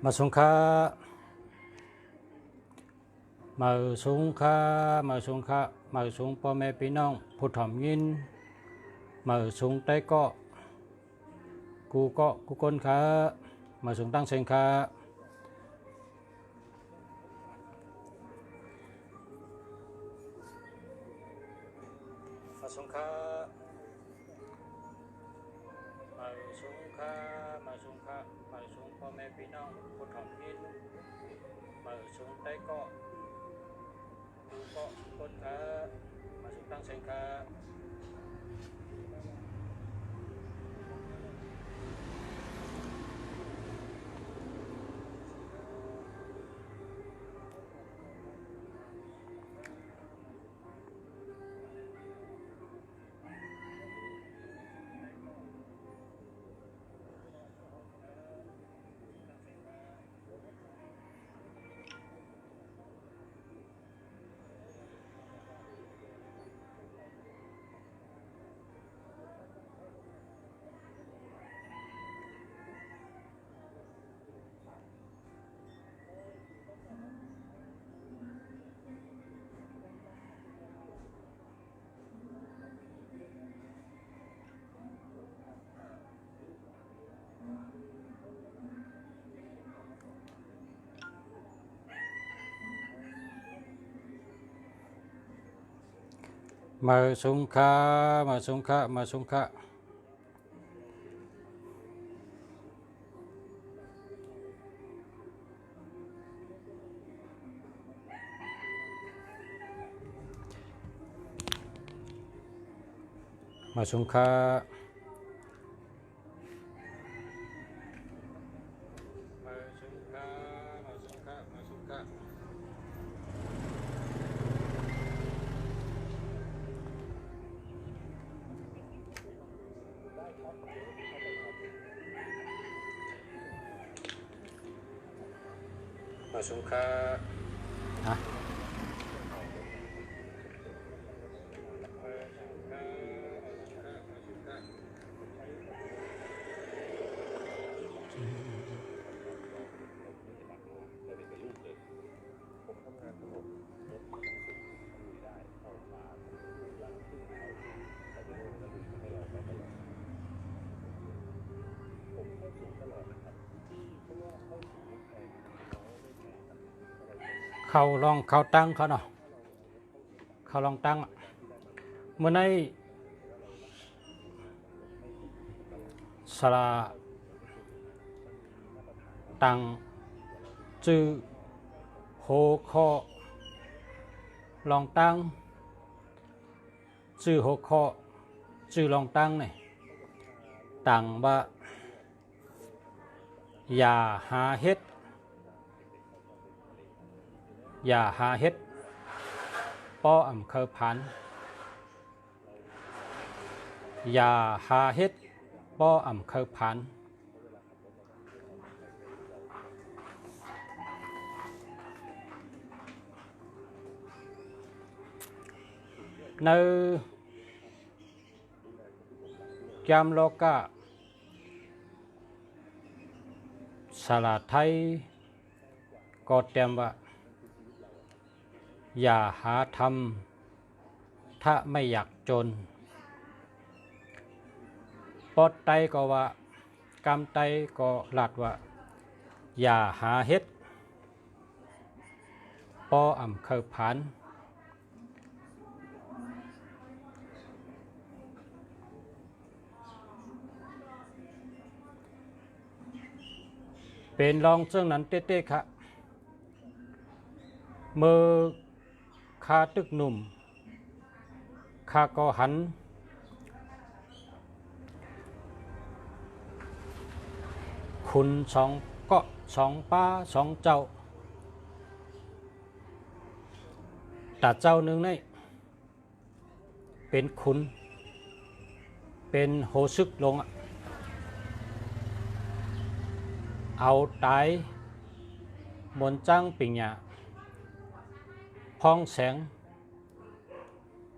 มาสงค้ามาสงค้ามาสงค้ามาสงพ่อแม่พี่น้องผู้ถ่อมยินมาสงใต้เกาะกูก้นค้ามาสงตั้งเซงค้ามาสงค้ามาสงค้ามาสงค้ามาสงพ่อแม่พี่น้องผู้ถ่อมยินมาสงใต้เกาะกูก้นค้ามาสงตั้งเซงค้ามาสงค้ามาสงค้ามาสงค้ามาสงค้ามาสงค้ามาสงค้ามาสงค้ามาสงค้าฮะเขาลองเขาตั้งเขาเนาะเขาลองตั้งเมื่อในสระตั้งจือโหคอลองตั้งจือโหคอจือลองตั้งเนี่ยตั้งว่าอย่าหาเฮ็ดอย่าหาเฮ็ดป้ออำเคอพันอย่าหาเฮ็ดป้ออำเคอพันในจำโลกาสลาไทยก็เตรียมว่าอย่าหาทำถ้าไม่อยากจนปอดไตก็ว่ากำไตก็หลัดว่าอย่าหาเฮ็ดปออำเคอผันเป็นรองเรื่องนั้นเต้ๆค่ะเมื่อคาตึกหนุ่มคาก็หันคุณสองก็สองป้าสองเจ้าแต่เจ้าหนึ่งนี่เป็นคุณเป็นโหซึกลงเอาตายมนจ้างปิงหยาพ้องแสง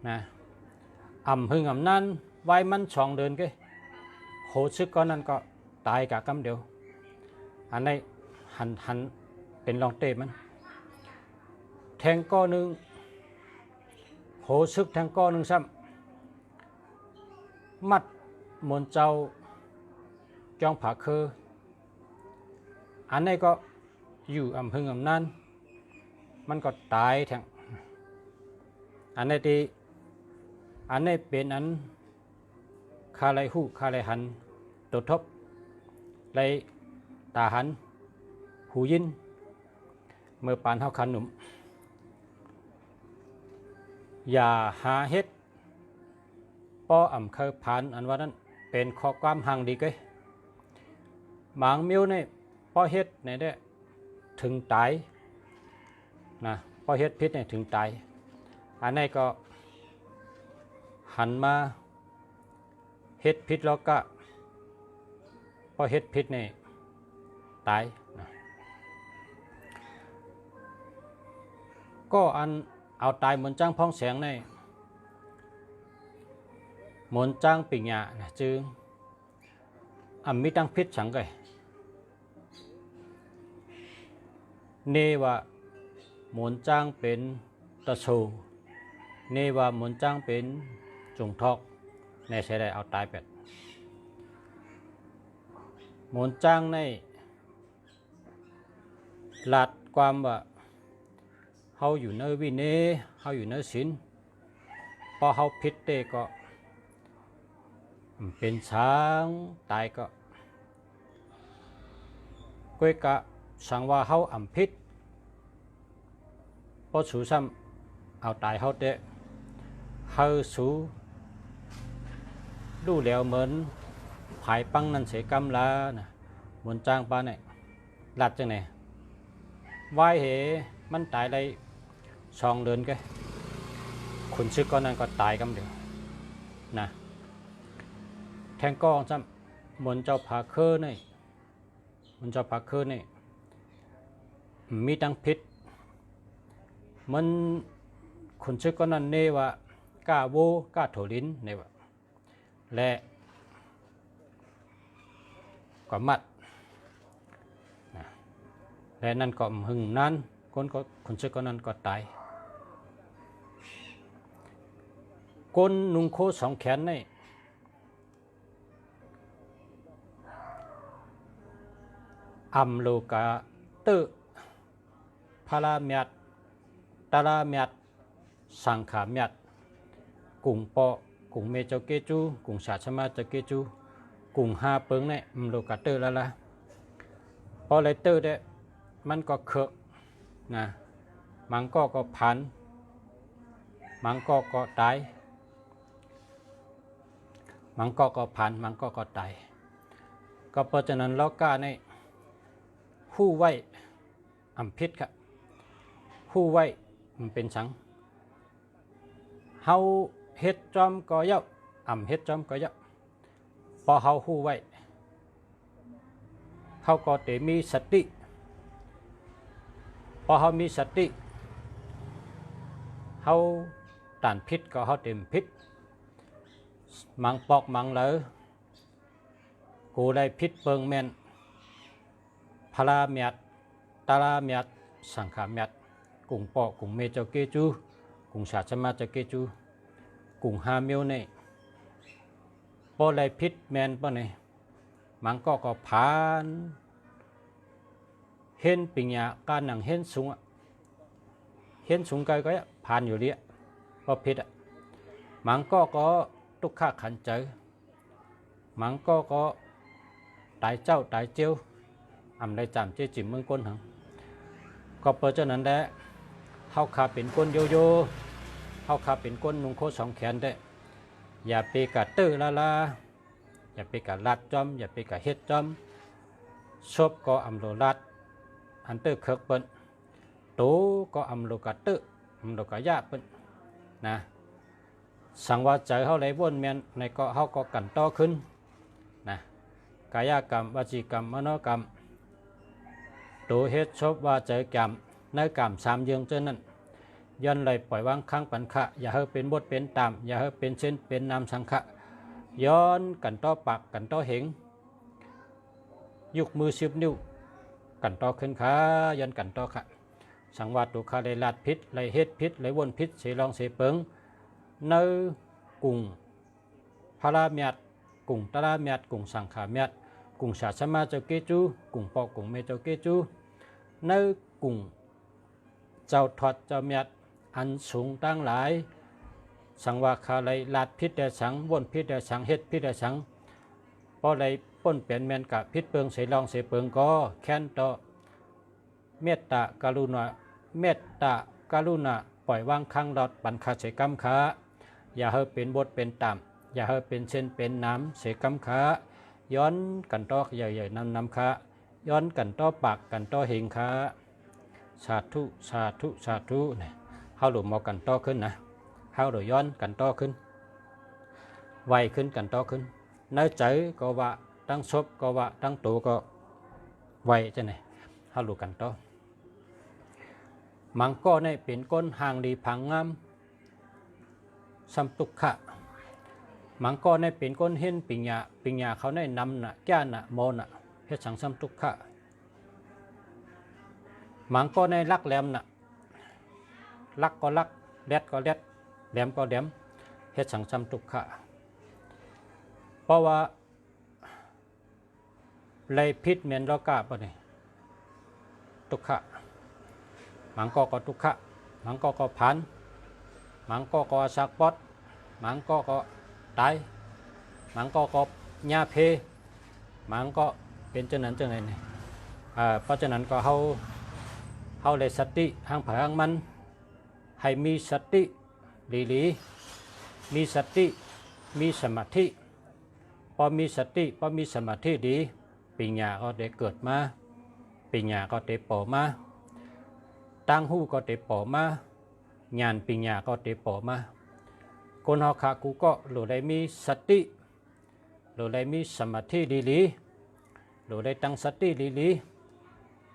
นะหึงนั่นไว้มันช่องเดินก็โหซึกก็นั่นก็ตายกับกำเดียวอันนี้ หันเป็นลองเตะมันแทงก้อนึงโหซึกแทงก้อนึงซ้ำมัดมนเจ้าจองผาคืออันนี้ก็อยู่อำเภออำนั้นมันก็ตายแทงอันนี้ที่อันนี้เป็นอันคาไรหูคาไรหันตัวทบไรตาหันหูยินเมื่อปานเฮาคันหนุ่มอย่าหาเฮ็ดป้ออ่ำเคยผ่านอันว่านั้นเป็นข้อความห่างดีเกยหมางมิวในป้อเฮ็ดในได้ถึงตายนะป้อเฮ็ดพิษเนี่ยถึงตายอันนี้ก็หันมาเฮ็ดพิษแล้วก็ป้อเฮ็ดพิษเนี่ยตายนะก็อันเอาตายเหมือนจ้างพ้องแสงในเหมือนจ้างปิ่งหยานะจึงมีตั้งพิษฉังไกเนว่าเหมือนจ้างเป็นตะโชเนว่าเหมือนจ้างเป็นจงทอกในใช้ได้เอาตายเป็ดเหมือนจ้างในหลัดความว่าเฮาอยู่ในวินัยเฮาอยู่ในศีลพอเฮาผิดเตก็เป็นช้างตายก็ก้อยกะสังว่าเฮาอ่ำผิดพอสูซ้ำเอาตายเฮาเตเฮาสูดูแล้วเหมือนภายปังนั่นเสกรรมละนะบนจ้างป้าเนี่ยหลัดจังไหนไหวเหมันตายได้2 เดือนก็คนซึกก็นั่นก็ตายกำเดียวนะแทงก้องซ้ำบนเจ้าผาเคอนี่บนเจ้าผาเคอนี่มีตั้งพิษมันคนซึกก็นั่นเนว่ากล้าโวกล้าโถลิ้นเนว่าและก็มัดนะและนั่นก็หึงนั้นคนซึกก็นั่นก็ตายก้นนุ่งโค2 แขนนี่โลกาเตอพาราเมียดตาราเมียดสังขาเมียดกุ่งปอกุ่งเมเจ้าเกจูกุ่งศาสมาเจ้าเกจูกุ่งหาเปิงนี่โลกาเตอแล้วล่ะพอเลยเตอเด้มันก็เคอะนะมังก็พันมังก็ตายมังก็พันมังก็ตายก็เพราะฉะนั้นเรากล้าในผู้ไว้อำพิษครับผู้ไว้มันเป็นสังเฮาเฮ็ดจอมก็เยาเฮ็ดจอมก็เยาพอเฮาผู้ไว้เขาก็เตมีสติพอเฮามีสติเฮาต้านพิษก็เฮาเต็มพิษมังปอกมังเหลอกูได้พิษเปิงแม่นพาราเมียดตาราเมียดสังขาเมียดกุ่งปอกกุ่งเมเจ้าเกจูกุ่งศาสมาเจ้าเกจูกุ่งหาเมียวนี่พอได้พิษแม่นปะนี่มังก็ผ่านเห็นปิญญาการหนังเห็นสูงเห็นสูงไกลก็ผ่านอยู่เรียพอพิษมังก็ทุกข้าขันเจอมังก็ตายเจ้าตายเจียวได้จำเจ้าจิ๋มเมืองก้นหังก็เพราะฉะนั้นแหละเฮาขาเป็นก้นโยโย่เฮาขาเป็นก้นนุ่งโค2 แขนได้อย่าไปกะตื้อละอย่าไปกะลัดจอมอย่าไปกะเฮ็ดจอมชบก็โลลัดอันเตอร์เคิกเปิ้นโตก็โลกะตื้อโลกะยะเปิ้นนะสังว่าใจเฮาไหลวนแม่นในก็เฮาก็กันต่อขึ้นนะกายกรรมวจีกรรมมโนกรรมตัวเฮ็ดชบว่าใจกรรมในกรรม3 อย่างเจ้านั้นย้อนไหลปล่อยวางข้างปันขะอย่าให้เป็นบทเป็นตามอย่าให้เป็นเช่นเป็นนามสังขะย้อนกันต่อปากกันต่อเหงยุกมือ10 นิ้ว กันต่อขึ้นขายันกันต่อค่ะสังวาตุขาเลยลาดพิษเลยเฮ็ดพิษเลยวนพิษเสลองเสเปิงเนื้อกุ้งพาราเมียดกุ้งตะลาเมียดกุ้งสังขาเมียดกุ้งชาสมาเจ้าเกจูกุ้งปอกกุ้งเมเจ้าเกจูเนื้อกุ้งเจ้าทอดเจ้าเมียดอันสูงตั้งหลายสังวาคาเลยลาดพิษเดสังวนพิษเดสังเฮ็ดพิษเดสังพอเลยป้นเปลี่ยนแมนกับพิษเปิงเสลองเสเปิงก็แค้นต่อเมตตากรุณาเมตตากรุณาปล่อยวางข้างรอดปันคาเสกรรมขาอย่าเฮเป็นบทเป็นตามอย่าเฮเป็นเส้นเป็นน้ำเสกรรมขาย้อนกันต่อใหญ่ๆน้ำขาย้อนกันต่อปากกันต่อเหงขาสาธุสาธุสาธุเนี่ยเฮาหลุมเอากันต่อขึ้นนะเฮาหลุย้อนกันต่อขึ้นไวขึ้นกันต่อขึ้นเนื้อใจก็ว่าตั้งศพก็ว่าตั้งตัวก็ไวจะไหนเฮาหลุกันต่อมังก็ในเป็นก้นห่างดีผังงามสัมตุขะมังก็ในเป็นก้นเห็นปิญญาเขาในนำน่ะแก่น่ะโมน่ะเฮ็ดสังสัมตุขะมังก็ในลักแหลมน่ะลักก็ลักแดดก็แดดแหลมก็แหลมเฮ็ดสังสัมตุขะเพราะว่าเลยพิษเมียนโลกาปะเนี่ยตุขะมังก็ทุกขะมังก็พันมังก็สักปอดมังก็ตายมังก็ญาเพมังก็เป็นจังนั้นจังไรเนี่ยเพราะฉะนั้นก็เฮาเลยสติห่างผางมันให้มีสติดีมีสติมีสมาธิพอมีสติพอมีสมาธิดีปัญญาก็ได้เกิดมาปัญญาก็ได้โผล่มาตั้งหูก็ได้โผล่มาญาณปัญญาก็ได้โผล่มาคนเฮาขากูก็หลุดได้มีสติหลุดได้มีสมาธิดีหลุดได้ตั้งสติดี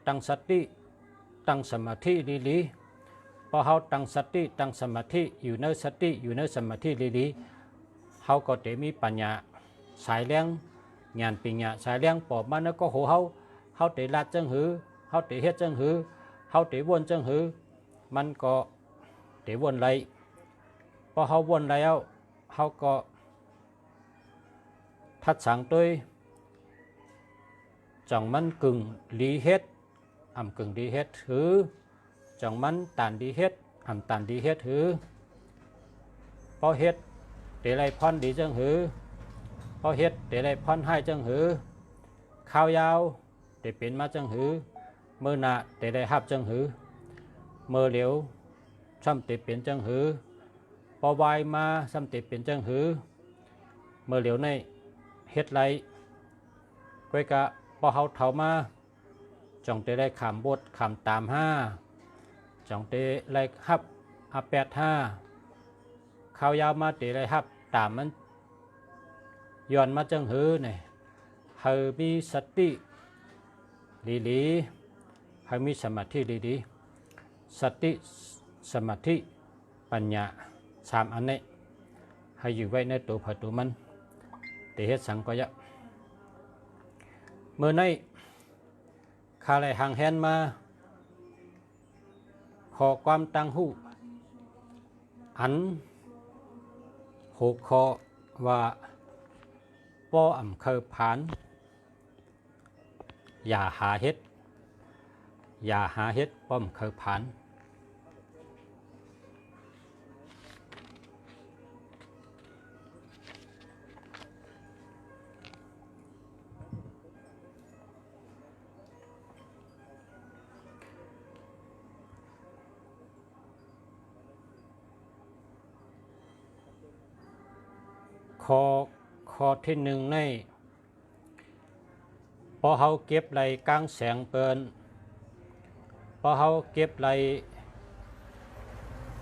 ตั้งสติตั้งสมาธิดีพอเฮาตั้งสติตั้งสมาธิอยู่ในสติอยู่ในสมาธิดีเฮาก็ได้มีปัญญาสายเลี้ยงงานปัญญาสายเลี้ยงปอบมันก็โหเฮาได้ลาดจังหือเฮาได้เฮ็ดจังหือเฮาได้วนจังหือมันก็ได้วนไหลพอเฮาวนแล้วเฮาก็ทัดสังตัวจังมันกึ่งดีเฮ็ดกึ่งดีเฮ็ดถือจังมันตานดีเฮ็ดตานดีเฮ็ดถือพอเฮ็ดได้ไรพรดีจังหือพอเฮ็ดได้ไรพรให้จังหือข้าวยาวได้เป็นมาจังหือเมื่อหน้าได้ได้หับจังหือเมื่อเหลียวซ้ำได้เป็นจังหือพอวายมาซ้ำได้เป็นจังหือเมื่อเหลียวในเฮ็ดไรก้อยกะพอเฮาเท่ามาจ่องได้ขามบทขามตามห้าจ่องได้หับ85ข้าวยาวมาได้หับตามมันย้อนมาจังหือเนี่ยเฮามีสติดีๆเฮามีสมาธิดีๆสติสมาธิปัญญา3อันนี้ให้อยู่ไว้ในตัวผัดตัวมันแต่เฮ็ดสังก็ยะเมื่อในข้าไหลห่างแหนมาขอความตั้งหูอันหกคอว่าป้อเคยผ่านอย่าหาเฮ็ดป้อมเคยผ่านข้อที่หนึ่งในพอเฮาเก็บไหลกลางแสงเปินพอเฮาเก็บไหล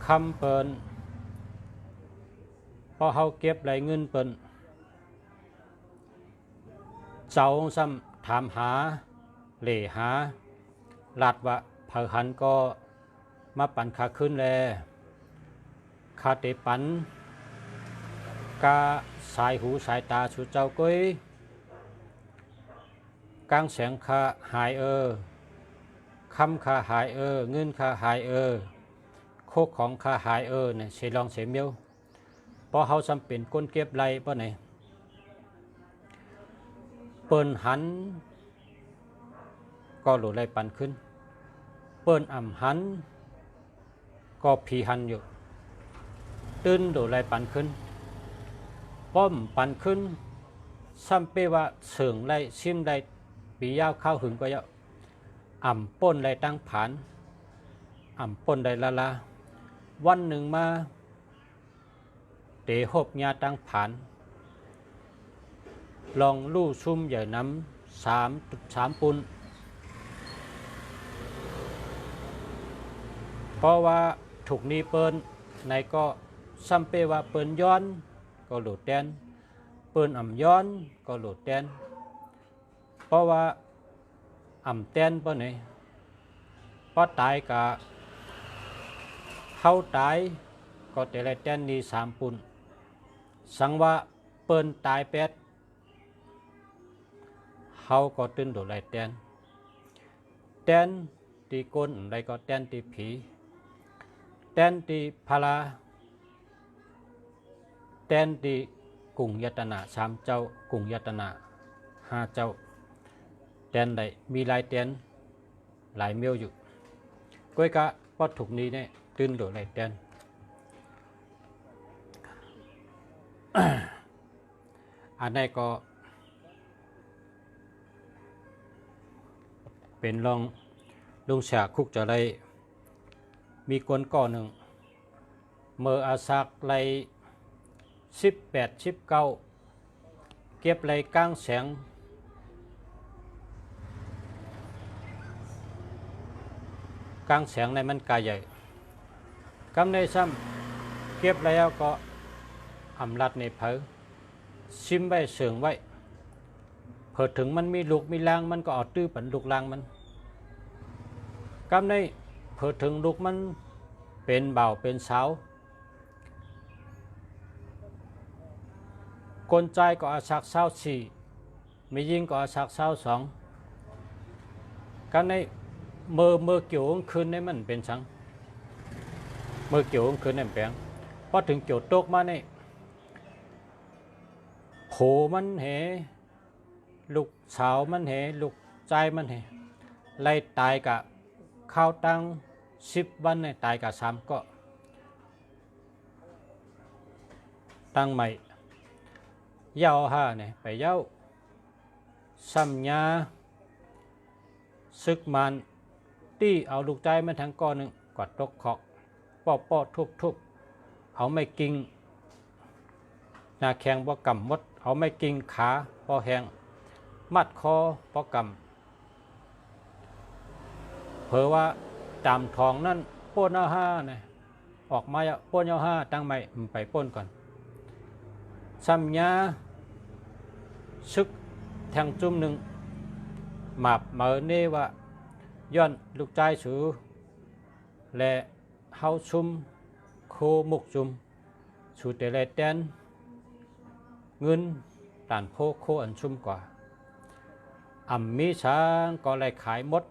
คำเปินพอเฮาเก็บไหลเงินเปินเจ้าซ้ำถามหาเหล่หาลาดว่าเผอหันก็มาปั่นขาขึ้นแลคาเตปันกาสายหูสายตาสุเจ้าก้อยกลางแสงขาหาย คำคาหายเงินคาหายโคกของคาหายเนี่ยเสลองเสมียวพอเขาจำเป็นก้นเก็บไรป่ะไหนเปิ้นหันก็หลุดไรปันขึ้นเปิ้นอ่ำหันก็ผีหันอยู่ตื้นหลุดไรปันขึ้นป้อมปันขึ้นซ้ำเปว่าเสริงไรซิมไรปียาวข้าวหึงก็เยอะอ่ำป้นไรตั้งผานอ่ำป้นไรละวันหนึ่งมาเตะหบยาตั้งผานลองลู่ซุ่มใหญ่น้ำ3 ปุนเพราะว่าถูกนี้เปิ้นในก็ซ้ำเปว่าเปิ้นย้อนก็หลุดแดนเปิ้นอ่ำย้อนก็หลุดแดนเพราะว่าอ่ำแดนเปิ้นไหนเพราะตายกะเข้าตายก็แต่ละแดนนี้3 ปุนสังว่าเปิ้นตายเป็ดเขาก็ตื่นโดดไหลแดนตีก้นไหลก็แดนตีผีแดนตีพลาแดนตีกุ่งยัตนา3 เจ้ากุ่งยัตนา5 เจ้าแดนใดมีหลายแดนหลายเมียวอยู่ก้อยกะพอถูกนี้เนี่ยตื่นโดดไหลแดน อันนี้ก็เป็นลองลุงฉาคุกจะไรมีคนก่อหนึ่งเมื่ออาศักไร18 19เก็บไรก้างแสงในมันกายใหญ่กำในซ้ำเก็บแล้วก็อำลัดในเผอซิมไว้เสื่องไว้เผิดถึงมันมีลูกมีลางมันก็เอาตื้อปันลูกลางมันกำในเผิดถึงลูกมันเป็นเบาเป็นสาวคนใจก็อาศัก24ไม่ยิ่งก็อาศัก22กันในเมื่อเกี่ยวคืนในมันเป็นสังเมื่อเกี่ยวคืนในแปลงพอถึงเกี่ยวตกมาในโผมันเหลูกสาวมันเหลูกใจมันเหไล่ตายกะข้าวตั้ง10 วันเนี่ยตายกะ3ก็ตั้งใหม่เย้าเนี่ยไปเย้าซ้ำยาซึกมันตี้เอาลูกใจมันทั้งก้อนหนึ่งกอดตกเคาะป้อทุบเอาไม่กิ่งหน้าแข็งบ่กำมดเอาไม่กิ่งขาพอแหงมัดคอพอกำเผอว่าตามทองนั่นป้นเอาเนี่ยออกมาป้นเอาตั้งใหม่ไปป้นก่อนซ้ำยาซึกแทงจุ่มหนึ่งหมาบเหมือเนว่าย้อนลูกใจสือและเฮาซุมโคมุกซุมสูเตเลแดนเงินต่านโคอันซุมกว่ามีช้างก็เลยขายมด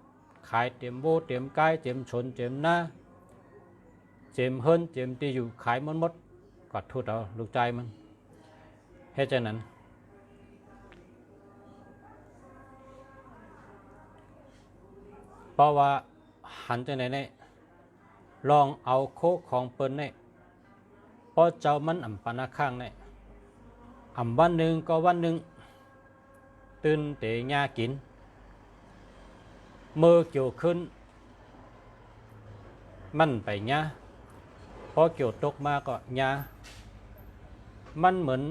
ขายเต็มโบเต็มกายเต็มชนเต็มหน้าเต็มเฮิรนเต็มตีอยู่ขายมดก็ทุดเอาลูกใจมันเหตุฉะนั้นเพราะว่าหันจะไหนเนี่ยลองเอาโคของเปิ้นเนี่ยพอเจ้ามันอ่ำปานาข้างเนี่ยวันหนึ่งก็วันหนึ่งตื่นเตะหญ้ากินมือเกี่ยวขึ้นมันไปหญ้าพอเกี่ยวตกมาก็หญ้ามันเหมือน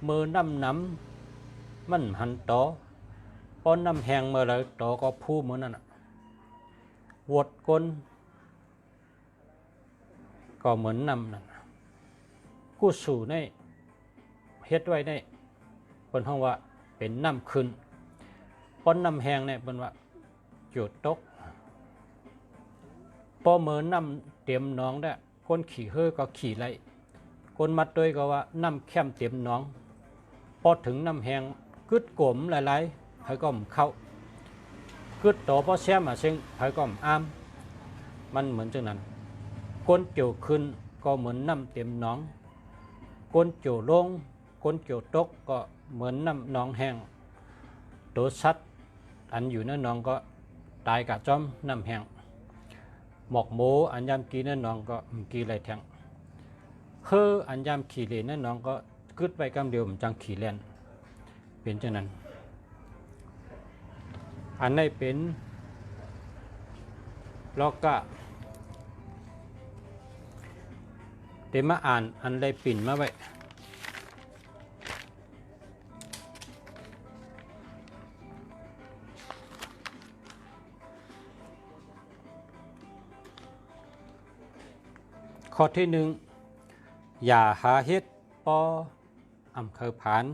มือน้ำมันหันต่อพอน้ำแห้งเมื่อไรต่อก็พูเหมือนนั่นวดก้นก็เหมือนน้ำนั่นกู้สู่ในเฮ็ดไว้ในเป็นห้องว่าเป็นน้ำขึ้นพอน้ำแห้งเนี่ยเป็นว่าจุดตกพอเหมือนน้ำเต็มหนองได้คนขี่เฮ่อก็ขี่ไรคนมัดด้วยก็ว่าน้ำแคมเต็มหนองพอถึงน้ำแห้งกึดกลมหลายๆให้ก็เข้า กึดต่อพอแซมมาเชิงไผก็อ้ามมันเหมือนจังนั้นก้นเกี่ยวขึ้นก็เหมือนน้ำเต็มหนองก้นเกี่ยวลงก้นเกี่ยวตกก็เหมือนน้ำหนองแห้งตัวสัตว์อันอยู่ในหนองก็ตายกะจ้อมน้ำแห้งหมอกหมูอันยามกีในหนองก็กีไหลแทงเฮืออันยามขี่เลนในหนองก็กึดไปกำเดียวมันจังขี่แล่นเป็นจังนั้นอันนี้เป็นลอกกะเดี๋ยวมาอ่านอันใดปิ่นมาไว้ข้อที่หนึ่งอย่าหาเฮ็ดปออำเภอผาน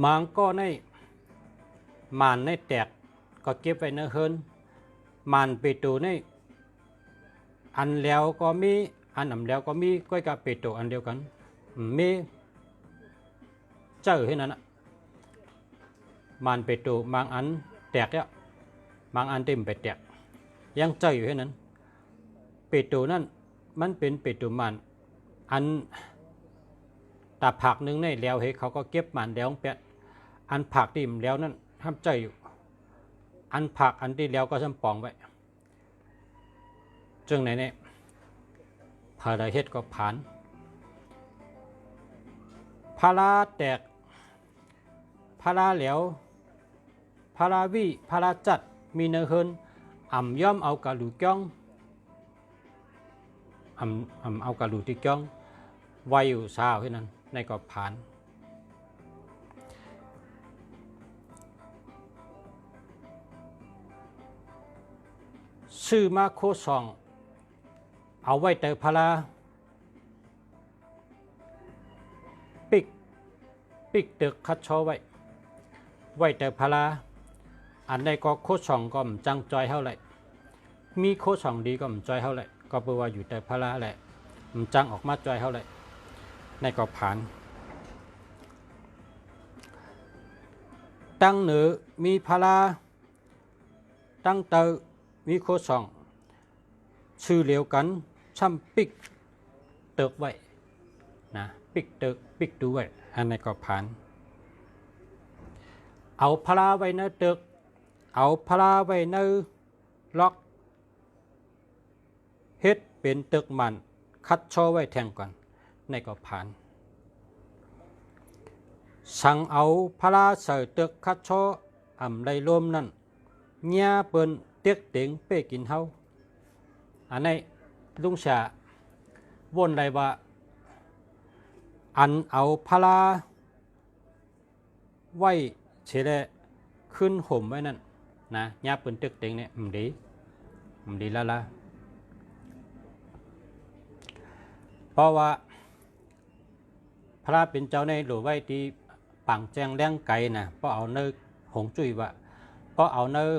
มังก็ในมานในแตกก็เก็บไว้ในเฮินมานไปตูในอันแล้วก็มีอันแล้วก็มีก้อยกับไปตูอันเดียวกันมีเจอให้นั้นนะมานไปตูบางอันแตกแล้วบางอันเต็มไปแตกยังเจออยู่ให้นั้นไปตูนั่นมันเป็นไปตูมานอันตาผักหนึ่งในแล้วให้เขาก็เก็บมันแล้วแปะอันผักที่มันแล้วนั่นห้ามใจอยู่อันผักอันที่แล้วก็ซ้ำปองไว้จึงไหนเนี่ยพาราเฮ็ดก็ผ่านพาราแตกพาราเหลวพาราวิพาราจัดมีเนื้อเฮินย่อมเอากะหลูก้องเอากะหลูที่ก้องไว้อยู่ซาวให้นั้นในก็ผ่านซื้อมาโคซองเอาไว้แต่พาราปิกตึกคัดชอไว้แต่พาราอันใดก็โคซองก็มจังจอยเท่าไหร่มีโคซองดีก็มจอยเท่าไหร่ก็แปลว่าอยู่แต่พาราแหละมจังออกมาจอยเท่าไหร่ในก็ผ่านตั้งเหนือมีพาราตั้งเตอมีโคซองชื่อเหลียวกันช่ำปิกเติกไว้นะปิกเติกปิกดูไว้อันนี้ก็ผ่านเอาพาราไว้ในเติกเอาพาราไว้ในล็อกเฮ็ดเป็นเติกมันคัดช่อไว้แทงก่อนในก็ผ่านสั่งเอาพาราใส่เติกคัดช่อไรลมนั่นเงียเปิ้นเต็กเต็งเป้กินเฮาอันนี้ลุงชาวนไรว่าอันเอาพาราไว้เฉลขึ้นห่มไว้นั่นนะเงียเปิ้นเต็กเต็งเนี่ยดีแล้วล่ะเพราะว่าพระเป็นเจ้าในหรือไว้ที่ปังแจงแรงไก่นะเพราะเอาเนื้อหงจุ้ยวะเพราะเอาเนื้อ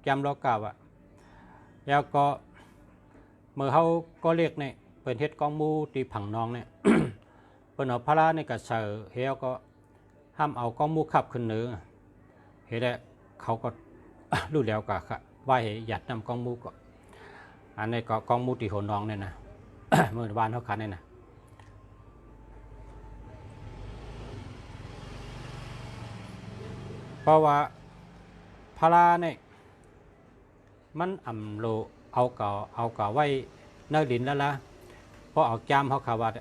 แกมล้อกาวะแล้วก็เมื่อเขาก็เรียกเนี่ยเป็นเฮ็ดกองมูตีผังนองเนี่ย เป็นเอาพระในกระเสือเฮียก็ห้ามเอากองมูขับขึ้นเนื้อเฮ็ดแล้วเขาก็ รู้แล้วก็ว่าเหหยัดนำกองมูก็อันนี้ก็กองมูตีหัวนองเนี่ยนะ เมื่อวานเขาขันเนี่ยนะเพราะว่าพาราเนี่ยมันโลเอาเก่าไว้เนื้อดินแล้วล่ะเพราะเอาจามเขาขาวัด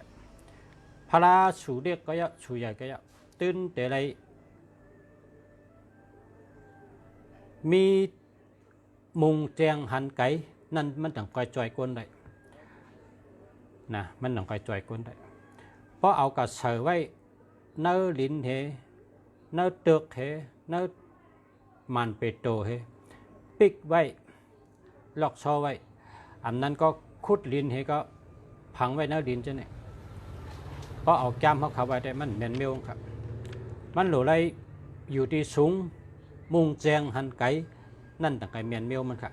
พาราสูเด็กก็เยอะสูใหญ่ก็เยอะตื่นแต่ไรมีมุงแจงหันไก่นั่นมันต้องคอยจอยก้นได้นะมันต้องคอยจอยก้นได้เพราะเอากระเสือไว้เนื้อดินเหเนื้อเตือกเหเนื้อมันเปโตเหปิกไว้ล็อกชอไว้อันนั้นก็ขุดลินเหก็พังไว้เนื้อดินจะเนี่ยเพราะเอาแก้มเขาไว้ได้มันแมนเมลครับมันหลุดไรอยู่ที่สูงมุงแจงหันไก่นั่นต่างไก่แมนเมลมันครับ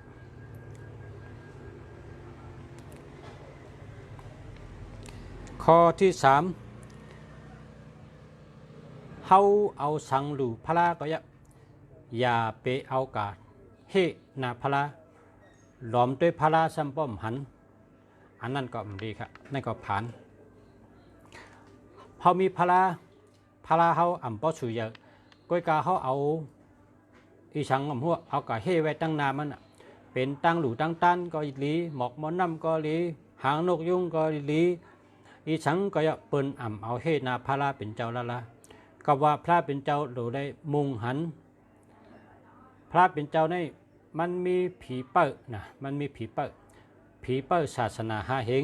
ข้อที่3เฮาเอาสังหลูพระก็อย่าไปเอากาเฮนาพระหลอมด้วยพระซัมป้อมหันอันนั้นก็ไม่ดีครับนั่นก็ผ่านเฮามีพระเฮาอ่ำป้อสุยก้อยกาเฮาเอาอีสังอ่ำหัวเอากาเฮไว้ตั้งนามันเป็นตั้งหลูตั้งตันก็ลีหมอกมอน้ำก็ลีหางนกยุงก็ลีอีสังก็เปิ้นอ่ำเอาเฮนาพระเป็นเจ้าละก็ว่าพระเป็นเจ้าหลูได้มุงหันพระเป็นเจ้าในมันมีผีเปิ้ลนะมันมีผีเปิ้ลศาสนาหาเฮง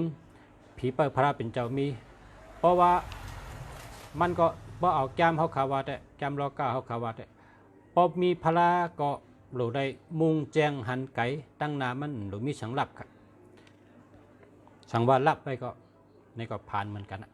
ผีเปิ้ลพระเป็นเจ้ามีเพราะว่ามันก็บ่เอาแก้มเขาขาวาแต่แก้มรอก้าเขาขาวาแต่พอมีพระก็หลูได้มุงแจงหันไก่ตั้งนามันหลูมีสังลับครับสังวาลับไปก็ในก็ผ่านเหมือนกันนะ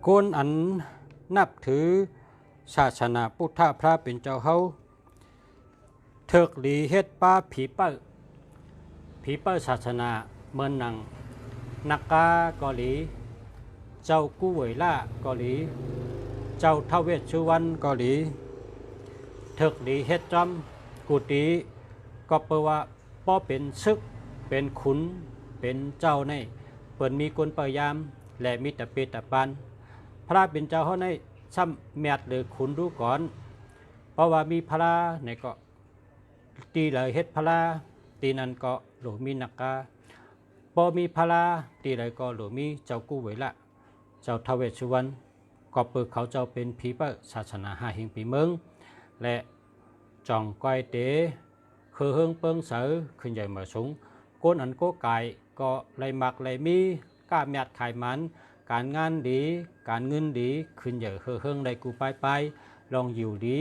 คนอันนับถือศาสนาพุทธพระเป็นเจ้าเฮาเถิกหลีเฮ็ดป้าผีเปิ้ลศาสนาเมืองนังนักกาเกาหลีเจ้ากู้เหวยล่าเกาหลีเจ้าท้าวเวสสุวรรณเกาหลีเถิกหลีเฮ็ดจอมกุฏิก็เปว่าป้อเป็นซึกเป็นขุนเป็นเจ้าในเปิ่นมีคนพยายามและมีแต่เปตปันพระเป็นเจ้าเขาในซ้ำแมดหรือขุนรู้ก่อนเพราะว่ามีพระในก็ตีเลยเฮ็ดพระตีนั้นก็หลวมีนักกาพอมีพระตีเลยก็หลวมีเจ้ากู้ไว้ละเจ้าท้าวเวสสุวรรณก็เปิดเขาเจ้าเป็นผีเปิ้ลศาสนาหาเฮงปีเมืองและจองก้อยเต๋คือเฮิงเปิงเสือขึ้นใหญ่เหมือสูงก้นอันโกไก่ก็เลยหมักเลยมีก้าแมดไข่มันการงานดีการเงินดีขึ้นใหญ่เฮิงได้กูไปลองอยู่ดี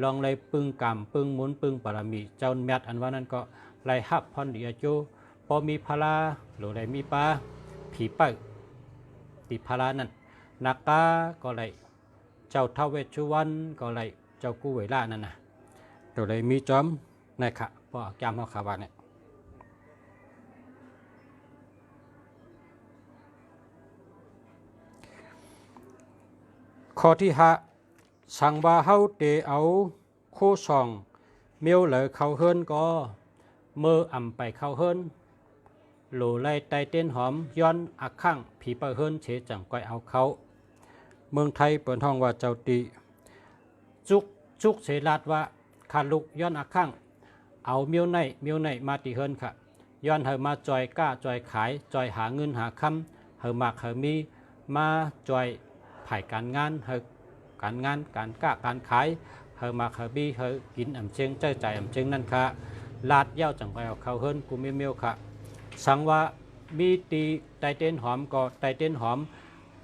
ลองเลยปึงกรรมปึงมุนปึงปรมีเจ้าแมดอันว่านั้นก็เลยฮับพอนเดียจูพอมีพลาหรือได้มีปลาผีเปิ้ลติพลานั้นนักกาก็เลยเจ้าท้าวเวสสุวรรณก็เลยเจ้ากู้ไว้ล่านั่นนะตัวเลยมีจอมนะครับพอจำเขาข่าวเนี่ยข้อที่5สั่งว่าเฮาเตเอาโคซองเมียวเหลอเข้าเฮิรนก็เมื่ออ่ำไปเข้าเฮิรนหลูไล่ไตเต้นหอมย้อนอักข้างผีเปิดเฮิรนเฉจังก้อยเอาเขาเมืองไทยเปิดห้องว่าเจ้าตีจุกเสลาดว่าขาลุกย้อนอักข้างเอาเมียวในมาตีเฮิรนค่ะย้อนเฮามาจอยก้าจอยขายจอยหาเงินหาคำเฮามักเฮามีมาจอยผ่ายการงานเฮาการงานการก้าการขายเฮามักเฮาบีเฮากินอ่ำเชิงเจ้าใจอ่ำเชิงนั่นค่ะลาดเย้าจังไปเอาเข้าเฮิรนกูเมียวค่ะสั่งว่ามีตีไตเต้นหอมก็ไตเต้นหอม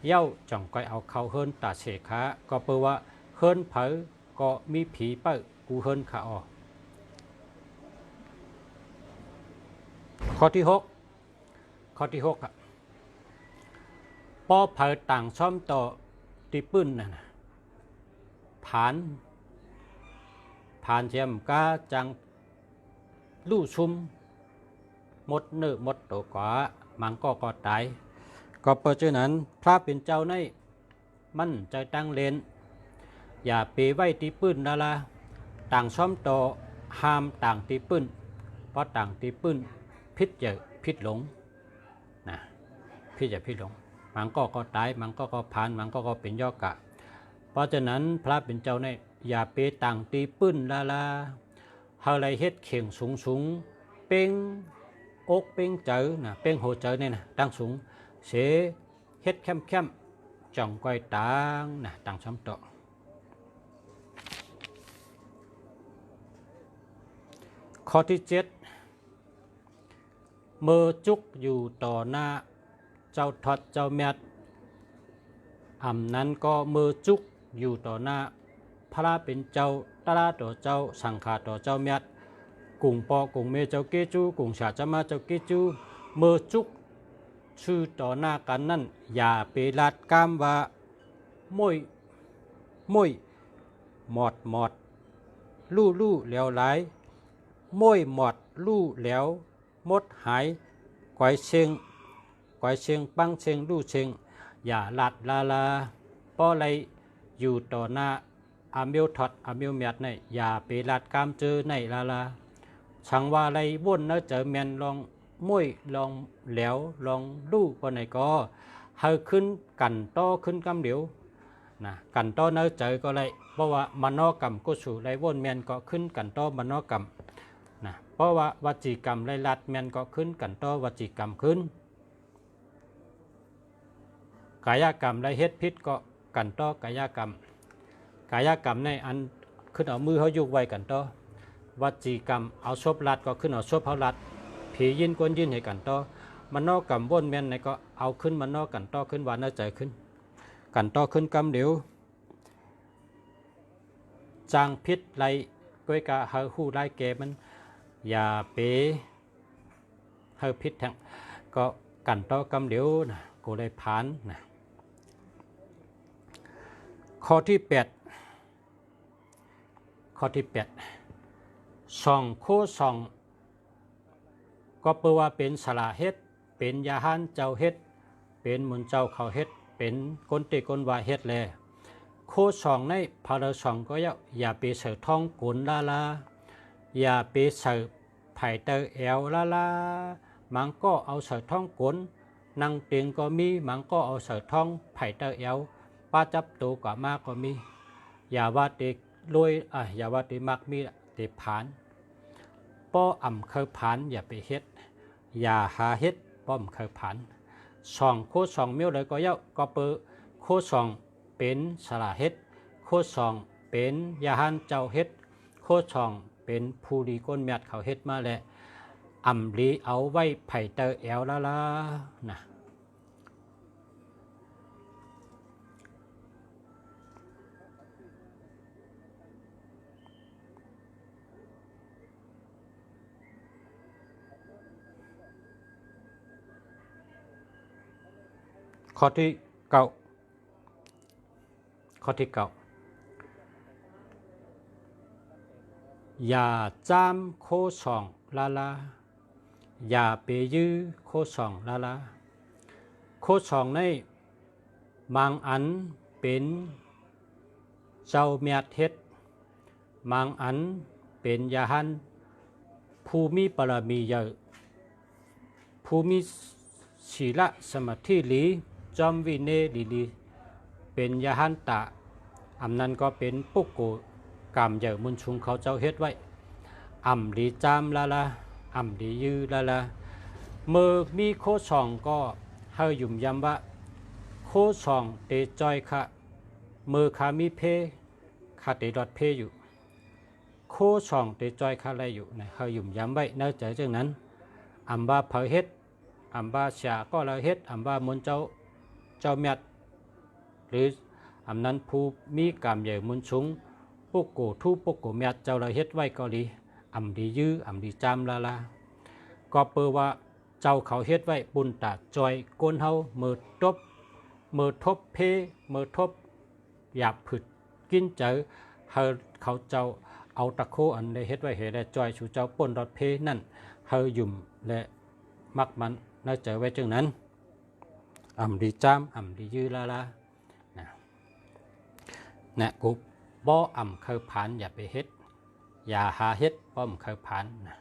เย้าจังไปเอาเข้าเฮิรนตาเสขาก็เปว่าเฮิรนเผอก็มีผีเปิ้ลกูเฮิรนขาออข้อที่6ครับปอเผอต่างซ่อมต่อตีปื้นนะผ่านเชียมกาจังลู่ชุมหมดเนื้อหมดตัวกว่ามังก็ตายก็เปิดเจอนั้นพระเป็นเจ้าในมันใจตั้งเลนอย่าไปไว้ตีปื้นดาราต่างซ่อมต่อห้ามต่างตีปื้นเพราะต่างตีปื้นพิษจะพิษหลงนะพิษจะพิษหลงมังก็ตายมังก็ผ่านมังก็เป็นยอกะเพราะฉะนั้นพระเป็นเจ้าในอย่าไปต่างตีปื้นดาราเฮาไรเฮ็ดเข่งสูงเป้งอกเป้งเจอนะเป้งโหเจอเนี่ยนะตั้งสูงเสเฮ็ดเข้มจ่องก้อยต่างนะต่างซ้ำต่อข้อที่7เมื่อจุกอยู่ต่อหน้าเจ้าทอดเจ้าแมดอ่ำนั้นก็เมื่อจุก อยู่ต่อหน้าพระเป็นเจ้าตลาต่อเจ้าสังฆาต่อเจ้าเมียดกุงปอกุงเมเจ้าเกจูกุงชาจะมาเจ้าเกจูเมื่อจุกชื่อต่อหน้ากันนั่นอย่าไปลาดกามว่ามุยหมดลู่แล้วหลายมุยหมดลู่แล้วมดหายไกวเชียงปังเชียงลู่เชียงอย่าลาดลาป้อไรอยู่ต่อหน้าอามิวถอดอามิวเมียดในอย่าไปลาดกามเจอในลาช่างว่าไรวุ่นเนอเจอเมียนลองมุ้ยลองแหลวลองลู่ปนไหนก็เฮาขึ้นกันโตขึ้นกำเดียวนะกันโตเนอเจอก็ไรเพราะว่ามโนกรรมกุศลไรวุ่นเมียนก็ขึ้นกันโตมโนกรรมนะเพราะว่าวจีกรรมไรลัดเมียนก็ขึ้นกันโตวจีกรรมขึ้นกายกรรมไรเฮ็ดพิษก็กันโตกายกรรมในอันขึ้นเอามือเขายุกไว้กันโตวจีกรรมเอาชบลัดก็ขึ้นเอาชบเขาลัดผียินกวนยินให้กันต่อมันนอกกำวนเมียนในก็เอาขึ้นมันนอกกันต่อขึ้นวันน่าใจขึ้นกันต่อขึ้นกำเดียวจางพิษไรก้อยกะเฮาหูไรเกมันอย่าเปเฮาพิษทั้งก็กันต่อกำเดียวนะกูเลยผ่านนะข้อที่8ส่องโคส่องก็เปว่าเป็นสละเฮ็ดเป็นยาหันเจ้าเฮ็ดเป็นมุนเจ้าเขาเฮ็ดเป็นคนติคนว่าเฮ็ดแลโคสองในพาราสองก็อย่าไปเสือท้องกุนลาอย่าไปเสือไผ่เตอแอวลามังก็เอาเสือท้องกุนนั่งเตียงก็มีมังก็เอาเสือท้องไผ่เตอแอวป้าจับตัวกว่ามากก็มีอย่าว่าติรวยอย่าว่าติมักมีติผานป้ออ่ำเคยผ่านอย่าไปเฮ็ดอย่าหาเฮ็ดป้อมเคยผ่านสองโคสองเมียวเลยก็ก็เปโคสองเป็นสละเฮ็ดโคสองเป็นยาหันเจ้าเฮ็ดโคสองเป็นผู้ดีก้นเมียดเขาเฮ็ดมาแหละอ่ำลีเอาไว้ไผ่เตอแอวละนะข้อที่เก้าอย่าจามโคสองลาอย่าไปยื้อโคสองลาโคสองในบางอันเป็นเจ้าเมียดเฮ็ดบางอันเป็นยาหันผู้มีปรมีเยอะผู้มีศีลสมาธิหลีจอมวิเนลีเป็นยาหันตะอำนั้นก็เป็นปุกโกกามใหญ่มุนชุงเขาเจ้าเฮ็ดไว้อ่ำลีจามละอ่ำลียือละเมื่อมีโคสองก็เฮายุ่มยำว่าโคสองเตจอยค่ะเมื่อขามีเพขาเตดอดเพอยู่โคสองเตจอยค่ะอะไรอยู่นะเฮายุ่มยำไว้เนื่องจากจังนั้นอ่ำว่าเผยเฮ็ดอ่ำว่าเสียก็เราเฮ็ดอ่ำว่ามุนเจ้าเมียดหรืออำนั้นผู้มีกามใหญ่มุนชุงปุกโกทูปุกโกเมียดเจ้าเราเฮ็ดไว้ก็ดีอ่ำดียื้ออ่ำดีจามละก็เปว่าเจ้าเขาเฮ็ดไว้บุญตาจอยก้นเฮาเมื่อทบเพเมื่อทบหยาบผึดกินเจอเขาเจ้าเอาตะโคอันได้เฮ็ดไว้เฮ็ดได้จอยสู่เจ้าป่นรถเพนั่นเฮายุ่มและมักมันน่าเจอไว้จังนั้นอ่ำดีจามอ่ำดียื้อละนะกูบ่อ่ำเคยผ่านอย่าไปเฮ็ดอย่าหาเฮ็ดป้อมเคยผ่านนะ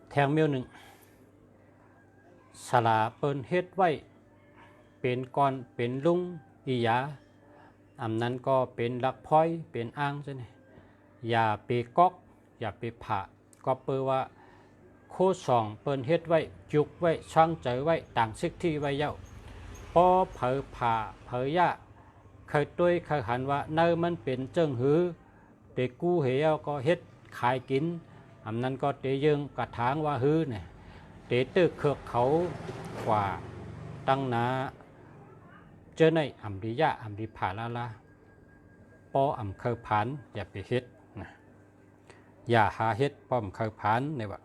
แทงเมียวหนึ่งสลาเปิ้นเฮ็ดไว้เป็นก้อนเป็นลุงอีหยาอำนั้นก็เป็นลักพ้อยเป็นอ้างใช่ไหมอย่าไปก๊อกอย่าไปผ่าก็เปว่าโคสองเปิ้นเฮ็ดไว้จุกไว้ช่างใจไว้ต่างซิกที่ไว้เย้าพอเผยผ่าเผยยะเคยตุ้ยเคยหันว่าเนอมันเป็นเจิ้งหือ เตกู้เหี่ยวก็เฮ็ดขายกินอำนั้นก็เตยึงกระถางว่าฮื้อเนี่ยเตตึกเขือกเขากว่าตั้งนาเจอในอำดิยะอำดิผาลาลาปออำเคยผ่านอย่าไปเฮ็ดนะอย่าหาเฮ็ดป้อมเคยผ่านเนี่ยว่า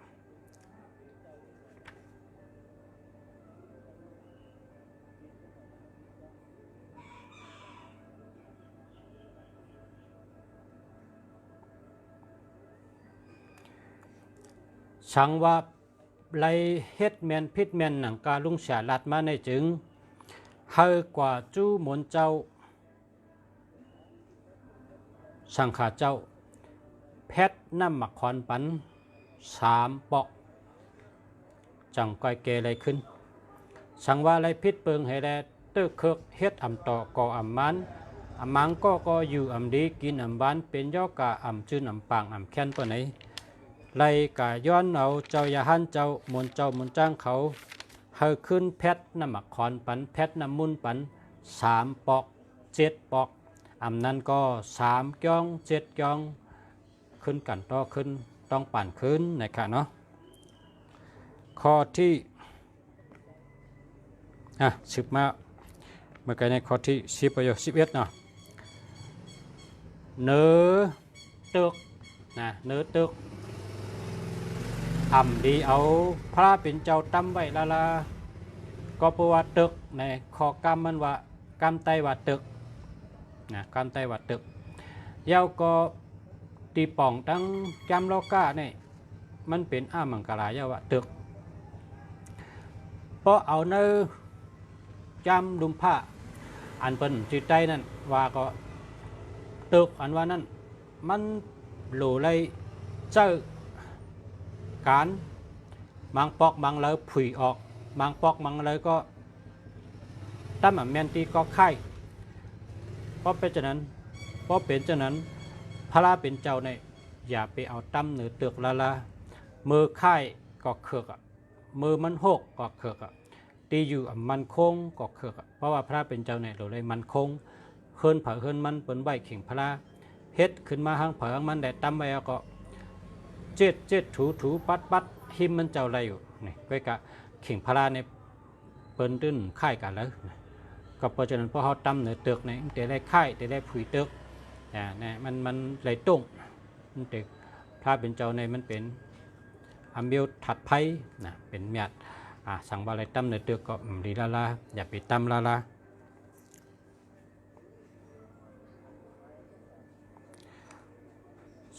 สังว่าไลเฮ็ดแมนพิษแมนหนังกาลุงฉาลัดมาในจึงเฮอกว่าจู้หมนเจ้าสังขาเจ้าแพทน้ำหมักคอนปัน3 ปอกจังก้อยเกอะไรขึ้นสังว่าไรพิษเปิงให้แลเตอเคิกเฮ็ดอำต่อก่ออำมันอำมังก็อยู่อำดีกินอำบ้านเป็นย่อกะอำจื้นอำปางอำแค้นปะไหนไล่กะย้อนเอาเจ้ายาหันเจ้ามนเจ้ามนจ้างเขาเฮาขึ้นแพทน้ำหมักคอนปันแพทน้ำมุนปัน3 ปอก7 ปอกอำนั้นก็3 ก้อง7 ก้องขึ้นกันต่อขึ้นต้องปั่นขึ้นนะครับเนาะข้อที่สิบมาเมื่อกี้ในข้อที่10 ประโยค 11เนาะเนื้อตึกนะเนื้อตึกอ่ำดีเอาพระเป็นเจ้าตั้มไว้ละละก็เพราะว่าตึกในข้อกรรมมันว่ากรรมไตว่าตึกนะกรรมไตว่าตึกเย้าก็ตีป่องตั้งจำโลกาเนี่ยมันเป็นมังกรายว่าตึกเพราะเอาเนื้อจำดุมผ้าอันเป็นจิตใจนั่นว่าก็ตึกอันว่านั่นมันหลูเลยเจอการบางปอกบางเลยผุยออกบางปอกบางเลยก็ตั้มแมนตีก็ไข่เพราะเป็นฉะนั้นพระเป็นเจ้าเนี่ยอย่าไปเอาตั้มเหนือตึกละมือไข่ก็เขือกมือมันหกก็เขือกตีอยู่มันคงก็เขือกเพราะว่าพระเป็นเจ้าเนี่ยเราเลยมันคงเฮินเผาเฮินมันเป็นใบเข่งพระเฮ็ดขึ้นมาหางเผามันได้ตั้มไว้ก็เจ็ดถูปัดหิมมันเจ้าอะไรอยู่นี่ไว้กะเข่งพระเนี่ยเปิ้นตื้นไข่กันแล้วก็เพราะฉะนั้นพอเขาตั้มเหนือตึกเนี่ยแต่ได้ไข่แต่ได้ผุยตึกเนี่ยมันไหลตุ้งมันตึกพระเป็นเจ้าในมันเป็นอัมเบลถัดไพ่นะเป็นเมียดสั่งว่าอะไรตั้มเหนือตึกก็ดีละอย่าไปตั้มละ